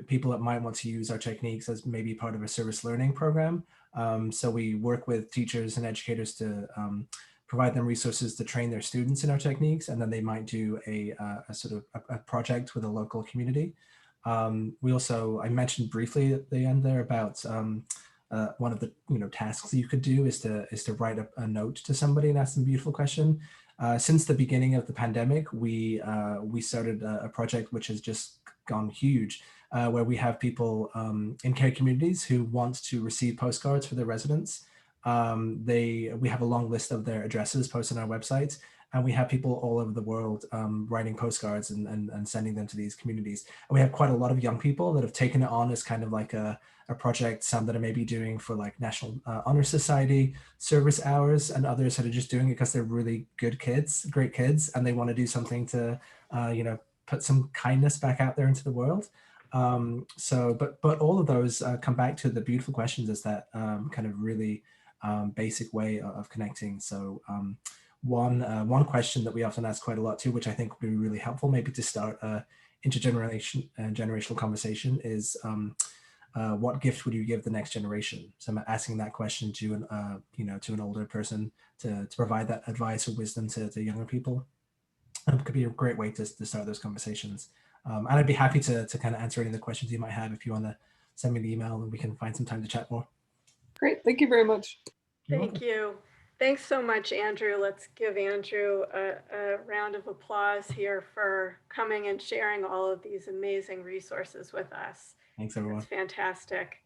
people that might want to use our techniques as maybe part of a service learning program. So we work with teachers and educators to provide them resources to train their students in our techniques, and then they might do a sort of a project with a local community. We also, I mentioned briefly at the end there about one of the tasks that you could do is to write a note to somebody and ask them a beautiful question. Since the beginning of the pandemic, we started a project which has just gone huge, where we have people in care communities who want to receive postcards for their residents. We have a long list of their addresses posted on our website, and we have people all over the world writing postcards and sending them to these communities. And we have quite a lot of young people that have taken it on as kind of like a project, some that are maybe doing for like National Honor Society service hours, and others that are just doing it because they're really good kids, great kids, and they want to do something to, put some kindness back out there into the world. But all of those come back to the beautiful questions as that kind of really basic way of connecting. So one question that we often ask quite a lot too, which I think would be really helpful, maybe to start generational conversation, is what gift would you give the next generation? So I'm asking that question to an older person to provide that advice or wisdom to younger people. It could be a great way to start those conversations. And I'd be happy to kind of answer any of the questions you might have if you want to send me an email and we can find some time to chat more. Great. Thank you very much. Thank you. Thanks so much, Andrew. Let's give Andrew a round of applause here for coming and sharing all of these amazing resources with us. Thanks, everyone. It's fantastic.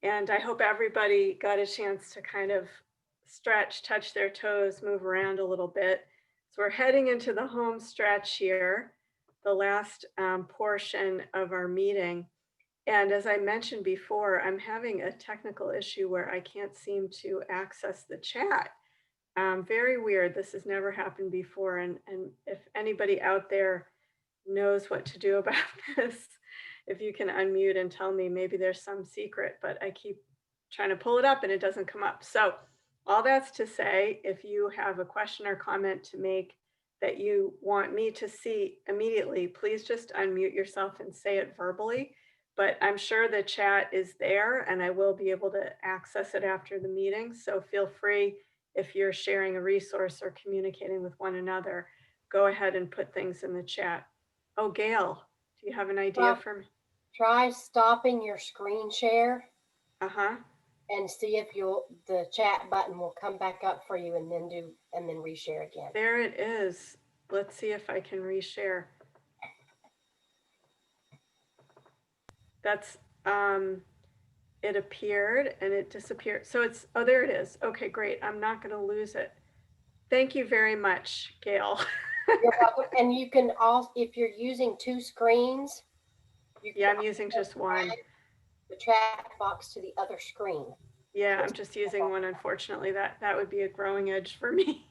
And I hope everybody got a chance to kind of stretch, touch their toes, move around a little bit. So we're heading into the home stretch here, the last portion of our meeting. And as I mentioned before, I'm having a technical issue where I can't seem to access the chat. Very weird. This has never happened before. And if anybody out there knows what to do about this, if you can unmute and tell me, maybe there's some secret, but I keep trying to pull it up and it doesn't come up. So all that's to say, if you have a question or comment to make that you want me to see immediately, please just unmute yourself and say it verbally. But I'm sure the chat is there and I will be able to access it after the meeting. So feel free, if you're sharing a resource or communicating with one another, go ahead and put things in the chat. Oh, Gail, do you have an idea for me? Try stopping your screen share. Uh-huh. And see if the chat button will come back up for you, and then reshare again. There it is. Let's see if I can reshare. That's it appeared and it disappeared. So it's, oh, there it is. Okay, great. I'm not going to lose it. Thank you very much, Gail. You're welcome. And you can also, if you're using two screens. Yeah, I'm using just one. The chat box to the other screen. Yeah, I'm just using one. Unfortunately, that would be a growing edge for me.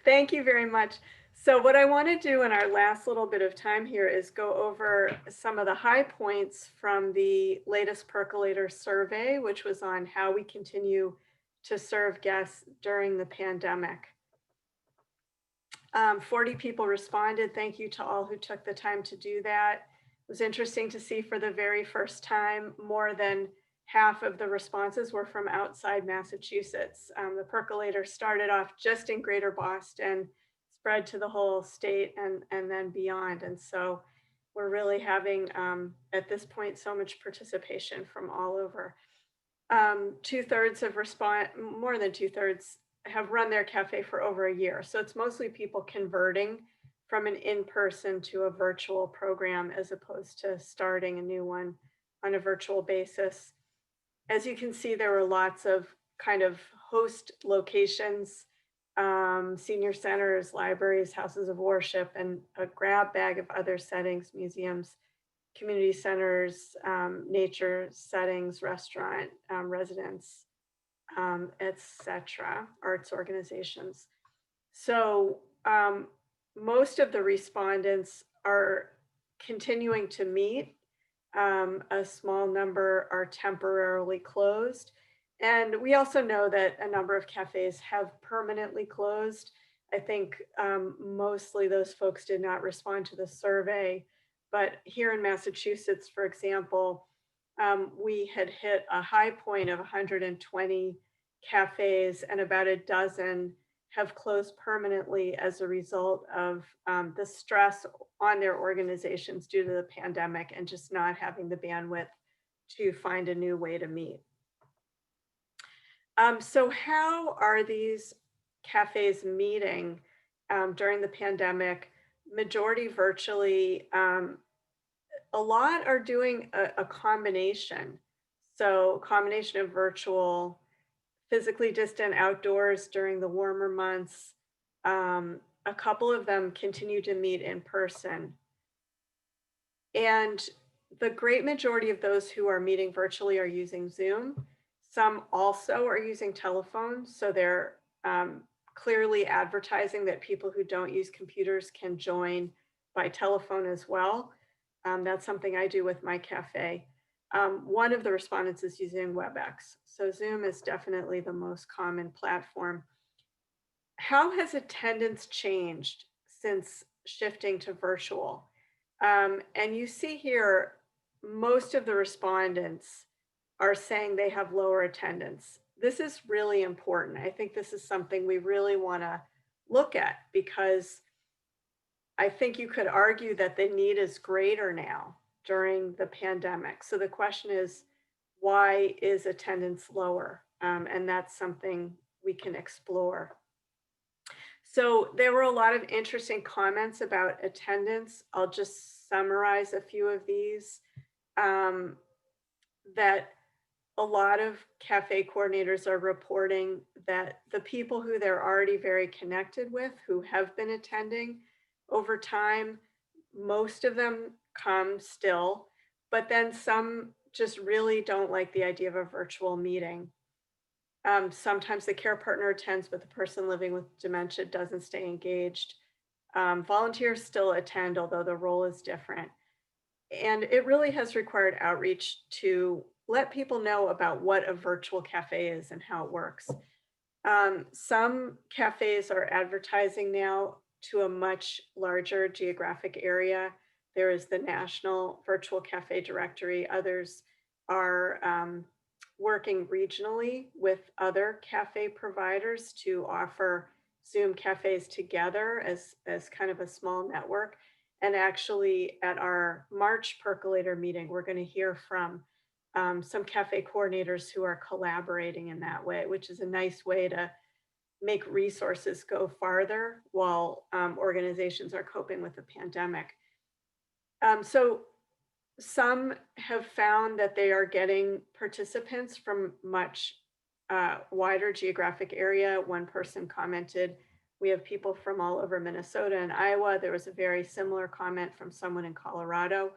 Thank you very much. So what I want to do in our last little bit of time here is go over some of the high points from the latest Percolator survey, which was on how we continue to serve guests during the pandemic. 40 people responded. Thank you to all who took the time to do that. It was interesting to see for the very first time, more than half of the responses were from outside Massachusetts. The Percolator started off just in Greater Boston, spread to the whole state and then beyond. And so we're really having, at this point, so much participation from all over. 2/3 of more than 2/3 have run their cafe for over a year. So it's mostly people converting from an in-person to a virtual program as opposed to starting a new one on a virtual basis. As you can see, there were lots of kind of host locations, senior centers, libraries, houses of worship, and a grab bag of other settings, museums, community centers, nature settings, restaurant, residents, etc., arts organizations. So most of the respondents are continuing to meet. A small number are temporarily closed. And we also know that a number of cafes have permanently closed. I think mostly those folks did not respond to the survey. But here in Massachusetts, for example, we had hit a high point of 120 cafes, and about a dozen have closed permanently as a result of the stress on their organizations due to the pandemic and just not having the bandwidth to find a new way to meet. So how are these cafes meeting during the pandemic? Majority virtually. A lot are doing a combination. So combination of virtual, physically distant outdoors during the warmer months, a couple of them continue to meet in person. And the great majority of those who are meeting virtually are using Zoom. Some also are using telephones. So they're clearly advertising that people who don't use computers can join by telephone as well. That's something I do with my cafe. One of the respondents is using WebEx. So Zoom is definitely the most common platform. How has attendance changed since shifting to virtual? And you see here, most of the respondents are saying they have lower attendance. This is really important. I think this is something we really want to look at because I think you could argue that the need is greater now during the pandemic. So the question is, why is attendance lower? And that's something we can explore. So there were a lot of interesting comments about attendance. I'll just summarize a few of these. That a lot of cafe coordinators are reporting that the people who they're already very connected with, who have been attending over time, most of them come still, but then some just really don't like the idea of a virtual meeting. Sometimes the care partner attends, but the person living with dementia doesn't stay engaged. Volunteers still attend, although the role is different. And it really has required outreach to let people know about what a virtual cafe is and how it works. Some cafes are advertising now to a much larger geographic area. There is the National Virtual Cafe Directory. Others are working regionally with other cafe providers to offer Zoom cafes together as kind of a small network. And actually, at our March Percolator meeting, we're going to hear from some cafe coordinators who are collaborating in that way, which is a nice way to make resources go farther while organizations are coping with the pandemic. So some have found that they are getting participants from much wider geographic area. One person commented, we have people from all over Minnesota and Iowa. There was a very similar comment from someone in Colorado.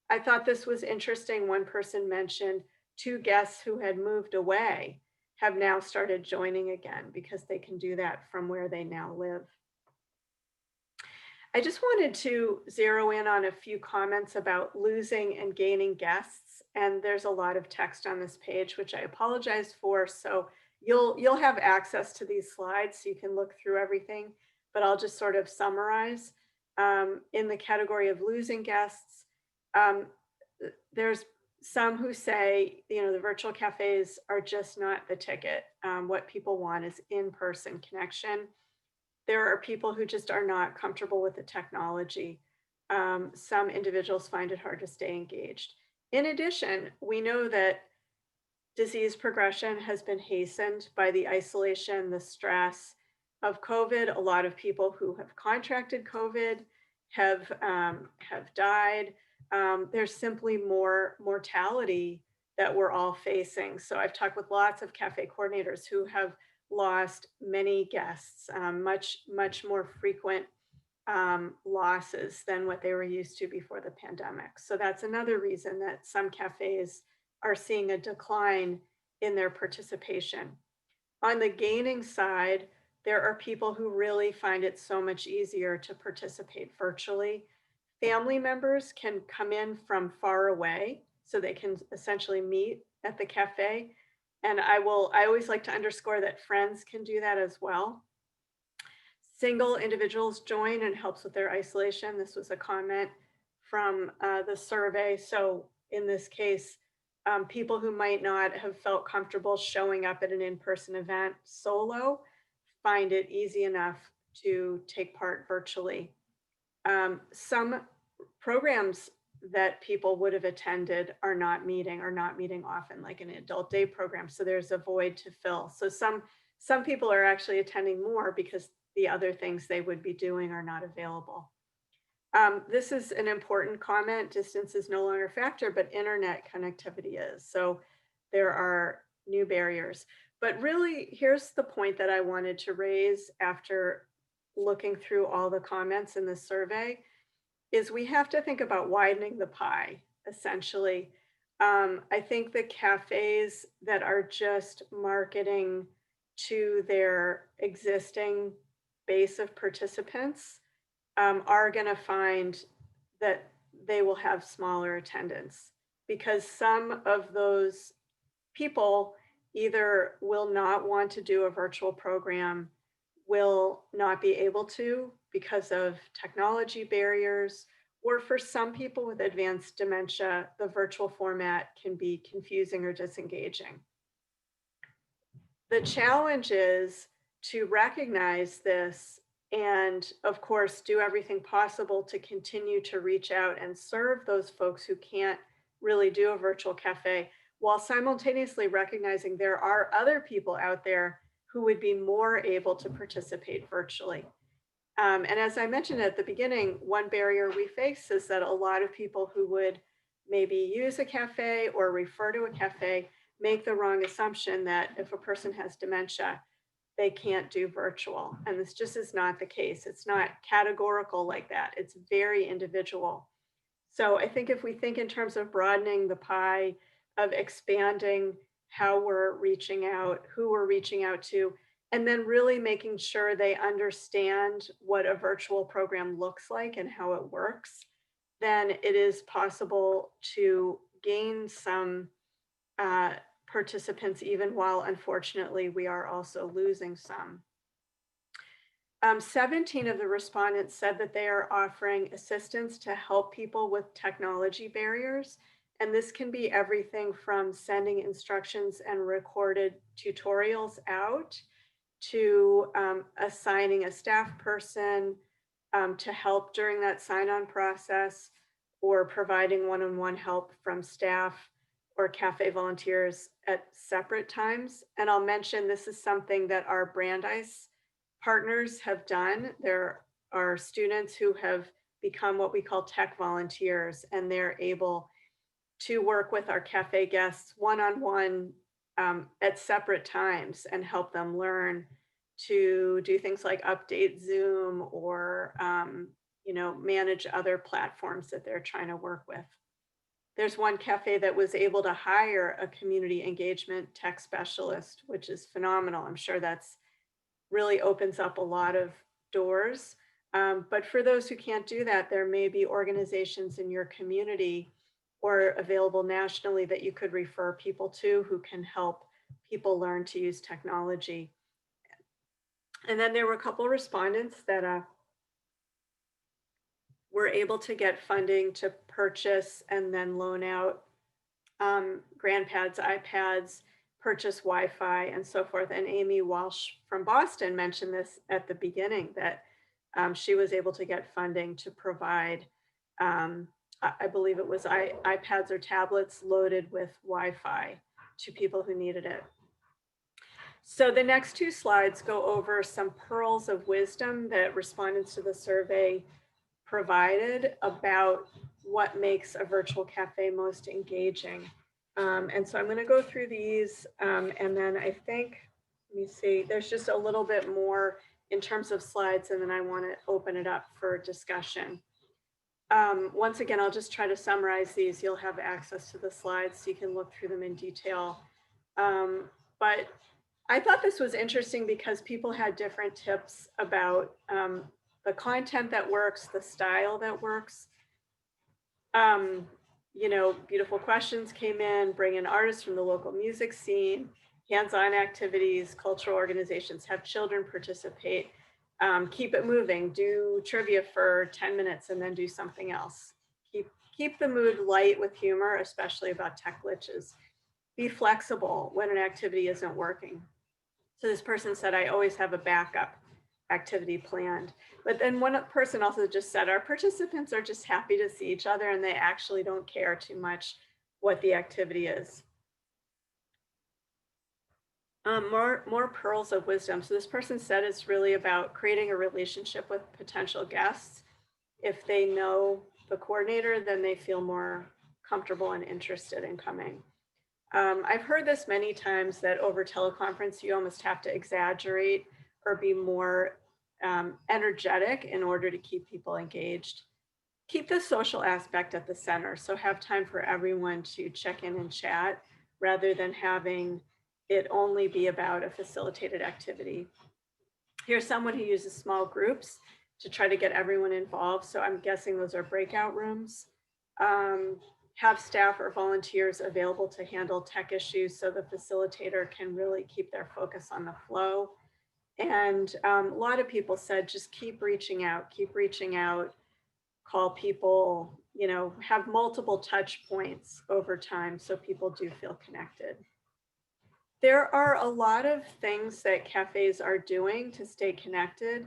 I thought this was interesting. One person mentioned 2 guests who had moved away have now started joining again because they can do that from where they now live. I just wanted to zero in on a few comments about losing and gaining guests. And there's a lot of text on this page, which I apologize for. So you'll have access to these slides so you can look through everything, but I'll just sort of summarize. In the category of losing guests, there's some who say, the virtual cafes are just not the ticket. What people want is in-person connection. There are people who just are not comfortable with the technology. Some individuals find it hard to stay engaged. In addition, we know that disease progression has been hastened by the isolation, the stress of COVID. A lot of people who have contracted COVID have died. There's simply more mortality that we're all facing. So I've talked with lots of cafe coordinators who have lost many guests, much more frequent losses than what they were used to before the pandemic. So that's another reason that some cafes are seeing a decline in their participation. On the gaining side, there are people who really find it so much easier to participate virtually. Family members can come in from far away, so they can essentially meet at the cafe. And I always like to underscore that friends can do that as well. Single individuals join and helps with their isolation. This was a comment from the survey. So in this case, people who might not have felt comfortable showing up at an in-person event solo find it easy enough to take part virtually. Some programs that people would have attended are not meeting often, like an adult day program. So there's a void to fill. So some people are actually attending more because the other things they would be doing are not available. This is an important comment. Distance is no longer a factor, but internet connectivity is. So there are new barriers. But really, here's the point that I wanted to raise after looking through all the comments in the survey, is we have to think about widening the pie, essentially. I think the cafes that are just marketing to their existing base of participants are going to find that they will have smaller attendance because some of those people either will not want to do a virtual program, will not be able to because of technology barriers, or for some people with advanced dementia, the virtual format can be confusing or disengaging. The challenge is to recognize this and, of course, do everything possible to continue to reach out and serve those folks who can't really do a virtual cafe, while simultaneously recognizing there are other people out there who would be more able to participate virtually. And as I mentioned at the beginning, one barrier we face is that a lot of people who would maybe use a cafe or refer to a cafe make the wrong assumption that if a person has dementia, they can't do virtual. And this just is not the case. It's not categorical like that. It's very individual. So I think if we think in terms of broadening the pie, of expanding how we're reaching out, who we're reaching out to, and then really making sure they understand what a virtual program looks like and how it works, then it is possible to gain some participants, even while unfortunately we are also losing some. 17 of the respondents said that they are offering assistance to help people with technology barriers. And this can be everything from sending instructions and recorded tutorials out to assigning a staff person to help during that sign-on process, or providing one-on-one help from staff or cafe volunteers at separate times. And I'll mention this is something that our Brandeis partners have done. There are students who have become what we call tech volunteers, and they're able to work with our cafe guests one-on-one at separate times and help them learn to do things like update Zoom or manage other platforms that they're trying to work with. There's one cafe that was able to hire a community engagement tech specialist, which is phenomenal. I'm sure that's really opens up a lot of doors. But for those who can't do that, there may be organizations in your community or available nationally that you could refer people to who can help people learn to use technology. And then there were a couple of respondents that were able to get funding to purchase and then loan out grandpads, iPads, purchase Wi-Fi, and so forth. And Amy Walsh from Boston mentioned this at the beginning, that she was able to get funding to provide, I believe it was iPads or tablets loaded with Wi-Fi to people who needed it. So the next two slides go over some pearls of wisdom that respondents to the survey provided about what makes a virtual cafe most engaging. And so I'm going to go through these, and then I think, let me see, there's just a little bit more in terms of slides, and then I want to open it up for discussion. Once again, I'll just try to summarize these. You'll have access to the slides so you can look through them in detail. But I thought this was interesting because people had different tips about the content that works, the style that works. Beautiful questions came in, bring in artists from the local music scene, hands-on activities, cultural organizations, have children participate, keep it moving, do trivia for 10 minutes and then do something else. Keep the mood light with humor, especially about tech glitches. Be flexible when an activity isn't working. So this person said, I always have a backup activity planned. But then one person also just said, our participants are just happy to see each other and they actually don't care too much what the activity is. More pearls of wisdom. So this person said it's really about creating a relationship with potential guests. If they know the coordinator, then they feel more comfortable and interested in coming. I've heard this many times that over teleconference, you almost have to exaggerate or be more energetic in order to keep people engaged. Keep the social aspect at the center. So have time for everyone to check in and chat rather than having it only be about a facilitated activity. Here's someone who uses small groups to try to get everyone involved. So I'm guessing those are breakout rooms. Have staff or volunteers available to handle tech issues so the facilitator can really keep their focus on the flow. And a lot of people said, just keep reaching out, call people, have multiple touch points over time so people do feel connected. There are a lot of things that cafes are doing to stay connected,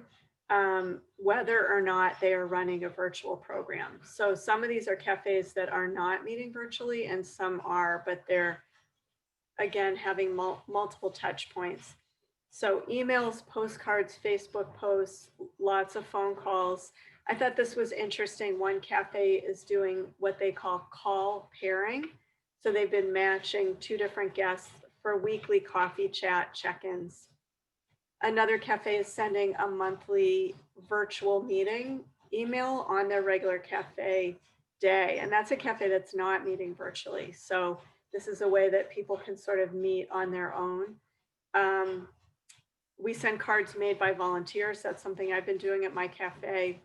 whether or not they are running a virtual program. So some of these are cafes that are not meeting virtually and some are, but they're, again, having multiple touch points. So emails, postcards, Facebook posts, lots of phone calls. I thought this was interesting. One cafe is doing what they call call pairing. So they've been matching 2 different guests for weekly coffee chat check-ins. Another cafe is sending a monthly virtual meeting email on their regular cafe day. And that's a cafe that's not meeting virtually. So this is a way that people can sort of meet on their own. We send cards made by volunteers. That's something I've been doing at my cafe.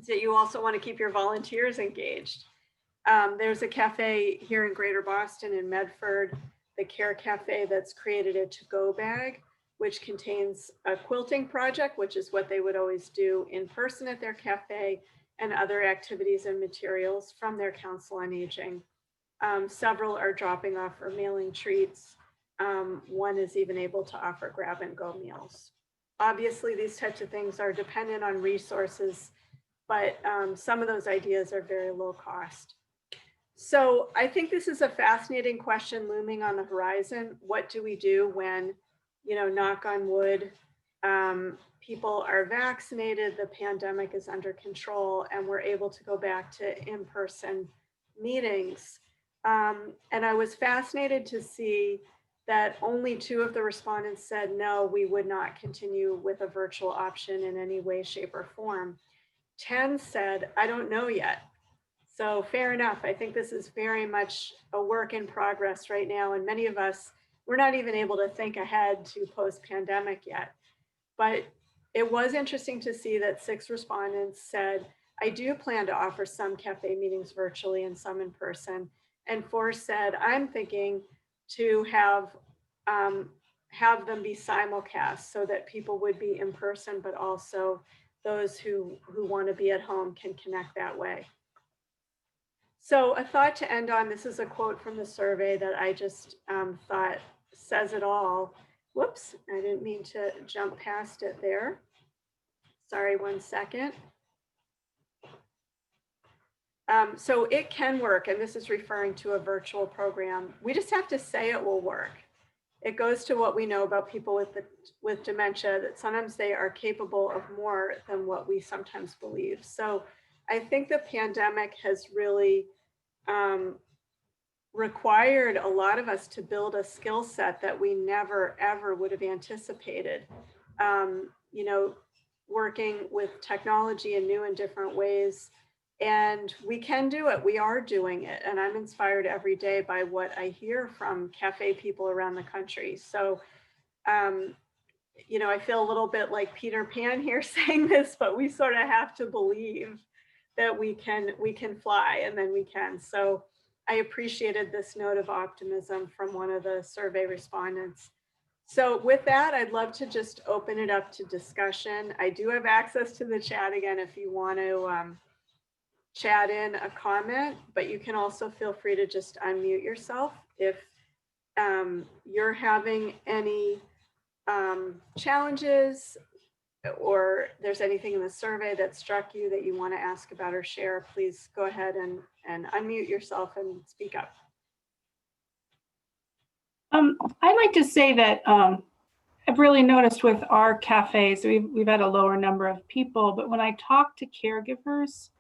So you also want to keep your volunteers engaged. There's a cafe here in Greater Boston in Medford, the Care Cafe, that's created a to-go bag, which contains a quilting project, which is what they would always do in person at their cafe, and other activities and materials from their Council on Aging. Several are dropping off or mailing treats. One is even able to offer grab and go meals. Obviously, these types of things are dependent on resources, but some of those ideas are very low cost. So I think this is a fascinating question looming on the horizon. What do we do when, knock on wood, people are vaccinated, the pandemic is under control, and we're able to go back to in-person meetings? And I was fascinated to see that only 2 of the respondents said, no, we would not continue with a virtual option in any way, shape, or form. 10 said, I don't know yet. So fair enough. I think this is very much a work in progress right now. And many of us, we're not even able to think ahead to post-pandemic yet. But it was interesting to see that 6 respondents said, I do plan to offer some cafe meetings virtually and some in person. And 4 said, I'm thinking to have them be simulcast so that people would be in person, but also those who want to be at home can connect that way. So a thought to end on, this is a quote from the survey that I just thought says it all. Whoops, I didn't mean to jump past it there. Sorry, 1 second. So it can work, and this is referring to a virtual program. We just have to say it will work. It goes to what we know about people with dementia, that sometimes they are capable of more than what we sometimes believe. So I think the pandemic has really required a lot of us to build a skill set that we never, ever would have anticipated. Working with technology in new and different ways. And we can do it. We are doing it. And I'm inspired every day by what I hear from cafe people around the country. So, I feel a little bit like Peter Pan here saying this, but we sort of have to believe that we can fly, and then we can. So I appreciated this note of optimism from one of the survey respondents. So with that, I'd love to just open it up to discussion. I do have access to the chat again if you want to chat in a comment, but you can also feel free to just unmute yourself if you're having any challenges, or there's anything in the survey that struck you that you want to ask about or share. Please go ahead and unmute yourself and speak up. I'd like to say that I've really noticed with our cafes, we've had a lower number of people, but when I talk to caregivers,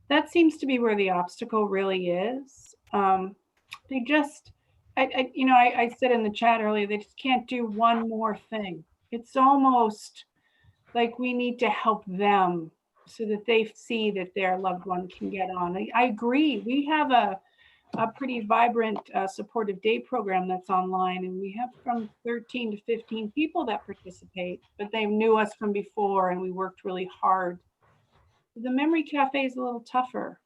that seems to be where the obstacle really is. They just, I said in the chat earlier, they just can't do one more thing. It's almost like we need to help them so that they see that their loved one can get on. I agree. We have a pretty vibrant supportive day program that's online, and we have from 13 to 15 people that participate, but they knew us from before and we worked really hard. The Memory Cafe is a little tougher.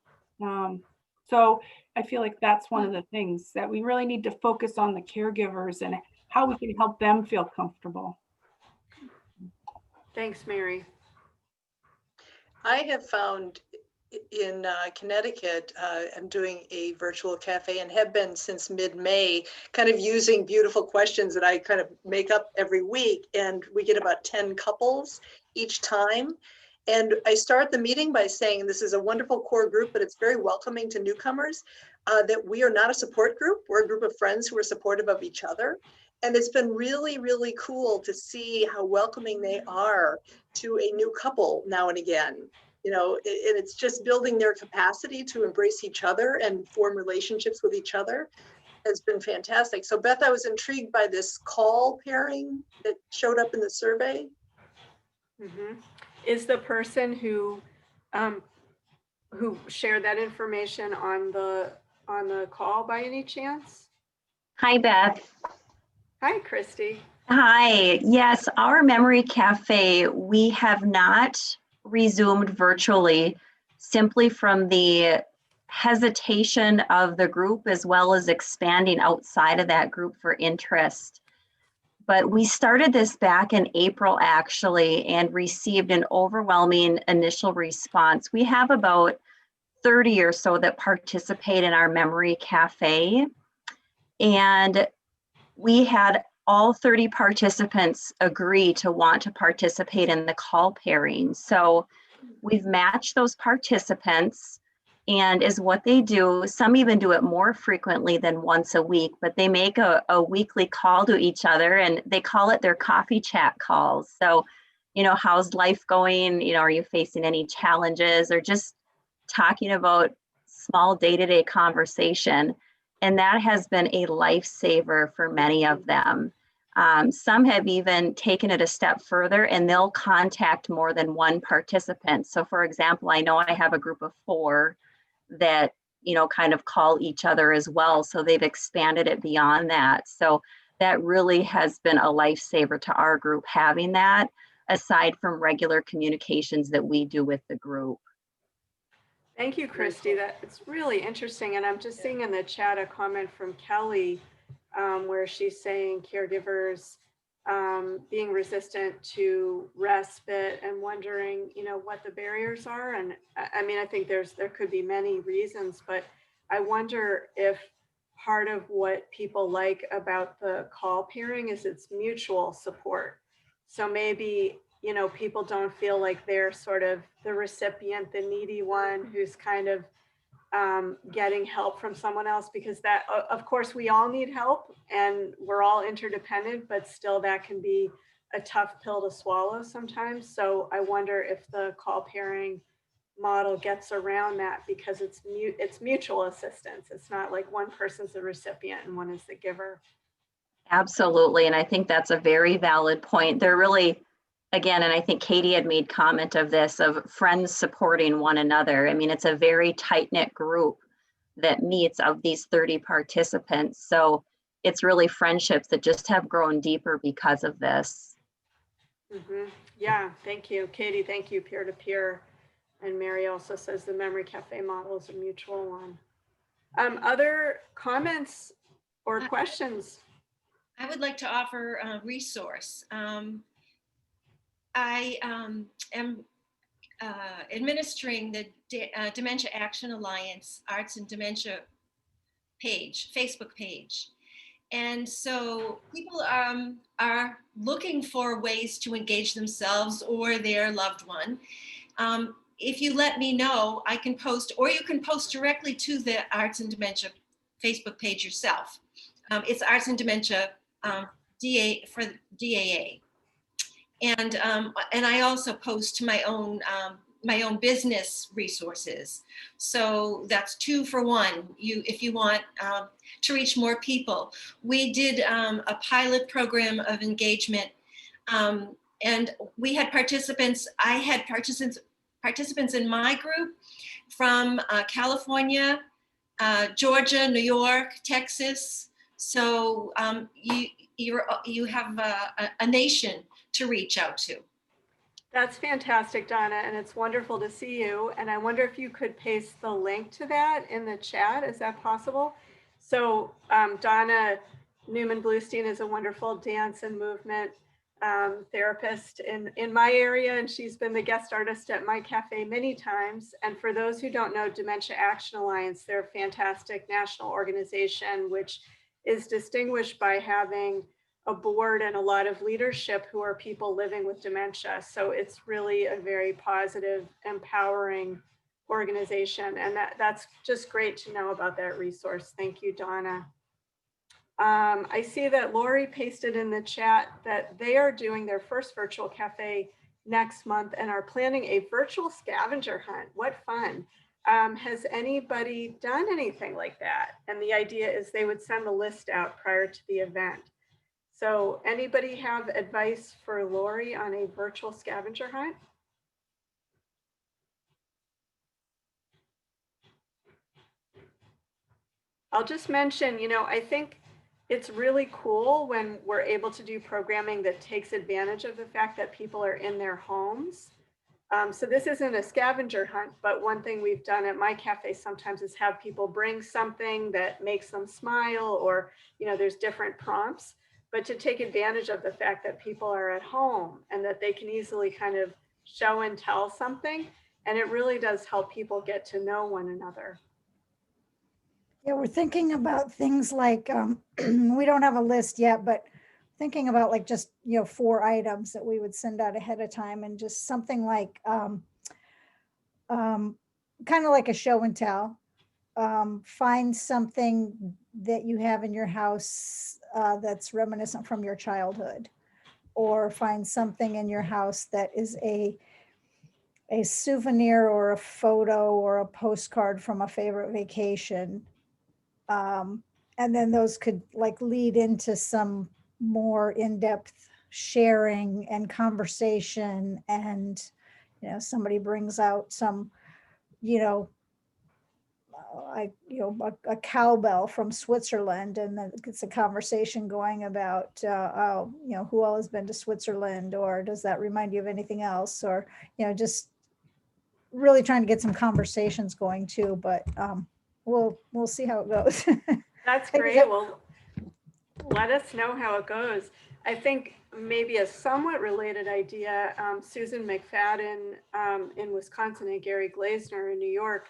So I feel like that's one of the things that we really need to focus on, the caregivers and how we can help them feel comfortable. Thanks, Mary. I have found in Connecticut, I'm doing a virtual cafe and have been since mid-May, kind of using beautiful questions that I kind of make up every week. And we get about 10 couples each time. And I start the meeting by saying, this is a wonderful core group, but it's very welcoming to newcomers, that we are not a support group. We're a group of friends who are supportive of each other. And it's been really, really cool to see how welcoming they are to a new couple now and again. You know, and it's just building their capacity to embrace each other and form relationships with each other has been fantastic. So Beth, I was intrigued by this call pairing that showed up in the survey. Mm-hmm. Is the person who shared that information on the call by any chance? Hi, Beth. Hi, Christy. Hi. Yes, our Memory Cafe, we have not resumed virtually simply from the hesitation of the group as well as expanding outside of that group for interest. But we started this back in April actually and received an overwhelming initial response. We have about 30 or so that participate in our Memory Cafe. And we had all 30 participants agree to want to participate in the call pairing. So we've matched those participants, and is what they do. Some even do it more frequently than once a week, but they make a weekly call to each other, and they call it their coffee chat calls. So, you know, how's life going? You know, are you facing any challenges, or just talking about small day-to-day conversation. And that has been a lifesaver for many of them. Some have even taken it a step further and they'll contact more than one participant. So for example, I know I have a group of 4 that, you know, kind of call each other as well. So they've expanded it beyond that. So that really has been a lifesaver to our group, having that, aside from regular communications that we do with the group. Thank you, Christy. It's really interesting. And I'm just seeing in the chat a comment from Kelly where she's saying caregivers being resistant to respite and wondering, you know, what the barriers are. And I mean, I think there could be many reasons, but I wonder if part of what people like about the call pairing is its mutual support. So maybe, you know, people don't feel like they're sort of the recipient, the needy one who's kind of getting help from someone else, because that, of course, we all need help and we're all interdependent, but still that can be a tough pill to swallow sometimes. So I wonder if the call pairing model gets around that, because it's mutual assistance. It's not like one person's the recipient and one is the giver. Absolutely. And I think that's a very valid point. They're really, again, and I think Katie had made comment of this, of friends supporting one another. I mean, it's a very tight-knit group that meets of these 30 participants. So it's really friendships that just have grown deeper because of this. Mm-hmm. Yeah, thank you. Katie, thank you, peer-to-peer. And Mary also says the Memory Cafe model is a mutual one. Other comments or questions? I would like to offer a resource. I am administering the Dementia Action Alliance Arts and Dementia page, Facebook page. And so people are looking for ways to engage themselves or their loved one. If you let me know, I can post, or you can post directly to the Arts and Dementia Facebook page yourself. It's Arts and Dementia for DAA. And I also post to my own business resources. So that's 2 for 1. If you want to reach more people. We did a pilot program of engagement And we had participants, I had participants in my group from California, Georgia, New York, Texas. So you have a nation to reach out to. That's fantastic, Donna, and it's wonderful to see you. And I wonder if you could paste the link to that in the chat. Is that possible? So Donna Newman-Bluestein is a wonderful dance and movement therapist in my area, and she's been the guest artist at my cafe many times. And for those who don't know, Dementia Action Alliance, they're a fantastic national organization which is distinguished by having a board and a lot of leadership who are people living with dementia. So it's really a very positive, empowering organization. And that's just great to know about that resource. Thank you, Donna. I see that Lori pasted in the chat that they are doing their first virtual cafe next month and are planning a virtual scavenger hunt. What fun. Has anybody done anything like that? And the idea is they would send the list out prior to the event. So anybody have advice for Lori on a virtual scavenger hunt? I'll just mention, I think it's really cool when we're able to do programming that takes advantage of the fact that people are in their homes. So this isn't a scavenger hunt, but one thing we've done at my cafe sometimes is have people bring something that makes them smile, or, there's different prompts. But to take advantage of the fact that people are at home and that they can easily kind of show and tell something. And it really does help people get to know one another. Yeah, we're thinking about things like, we don't have a list yet, but thinking about like just, 4 items that we would send out ahead of time, and just something like, kind of like a show and tell. Find something that you have in your house that's reminiscent from your childhood, or find something in your house that is a souvenir or a photo or a postcard from a favorite vacation. And then those could like lead into some more in-depth sharing and conversation, and somebody brings out some, a cowbell from Switzerland, and then it gets a conversation going about, who all has been to Switzerland, or does that remind you of anything else, or, just really trying to get some conversations going too, but we'll see how it goes. That's great. Well, let us know how it goes. I think maybe a somewhat related idea, Susan McFadden in Wisconsin and Gary Glazner in New York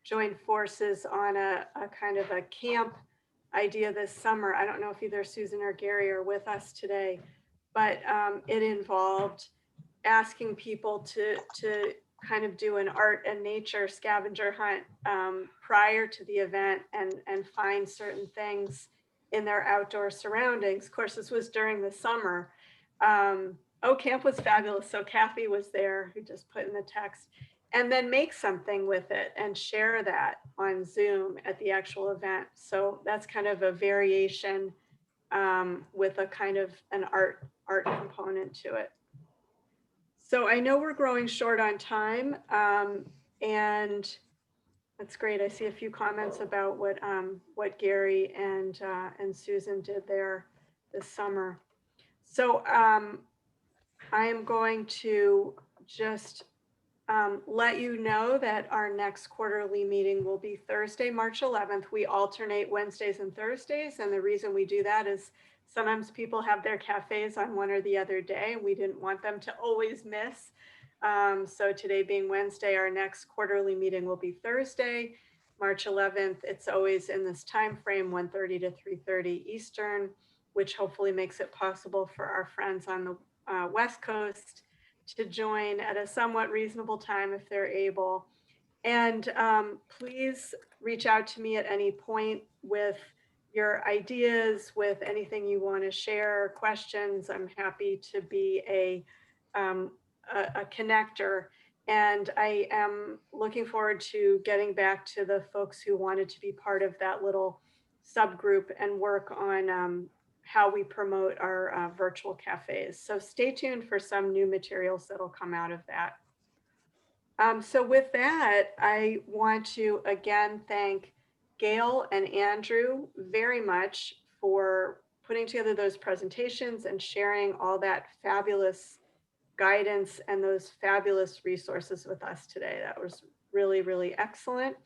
joined forces on a kind of a camp idea this summer. I don't know if either Susan or Gary are with us today, but it involved asking people to kind of do an art and nature scavenger hunt prior to the event, and find certain things in their outdoor surroundings. Of course, this was during the summer. Camp was fabulous. So Kathy was there, who just put in the text, and then make something with it and share that on Zoom at the actual event. So that's kind of a variation with a kind of an art component to it. So I know we're growing short on time, and that's great. I see a few comments about what Gary and Susan did there this summer. So I am going to just let you know that our next quarterly meeting will be Thursday, March 11th. We alternate Wednesdays and Thursdays, and the reason we do that is sometimes people have their cafes on one or the other day, and we didn't want them to always miss. So today being Wednesday, our next quarterly meeting will be Thursday, March 11th. It's always in this time frame, 1:30 to 3:30 Eastern, which hopefully makes it possible for our friends on the West Coast to join at a somewhat reasonable time if they're able. And please reach out to me at any point with your ideas, with anything you want to share, questions. I'm happy to be a connector. And I am looking forward to getting back to the folks who wanted to be part of that little subgroup and work on how we promote our virtual cafes. So stay tuned for some new materials that'll come out of that. So with that, I want to again thank Gail and Andrew very much for putting together those presentations and sharing all that fabulous guidance and those fabulous resources with us today. That was really, really excellent.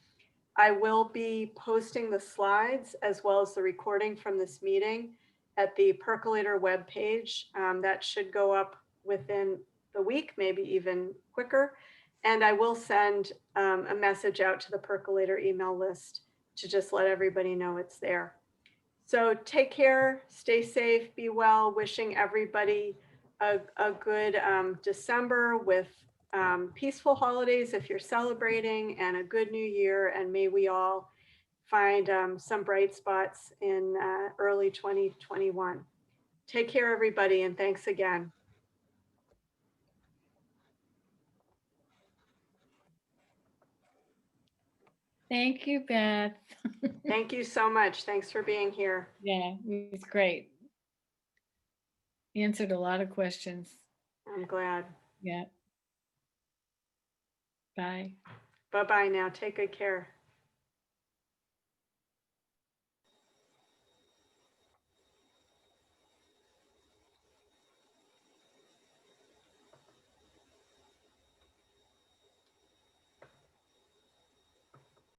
I will be posting the slides as well as the recording from this meeting at the Percolator webpage. That should go up within the week, maybe even quicker. And I will send a message out to the Percolator email list to just let everybody know it's there. So take care, stay safe, be well, wishing everybody a good December with peaceful holidays if you're celebrating, and a good new year. And may we all find some bright spots in early 2021. Take care, everybody, and thanks again. Thank you, Beth. Thank you so much. Thanks for being here. Yeah, it was great. Answered a lot of questions. I'm glad. Yeah. Bye. Bye-bye now. Take good care.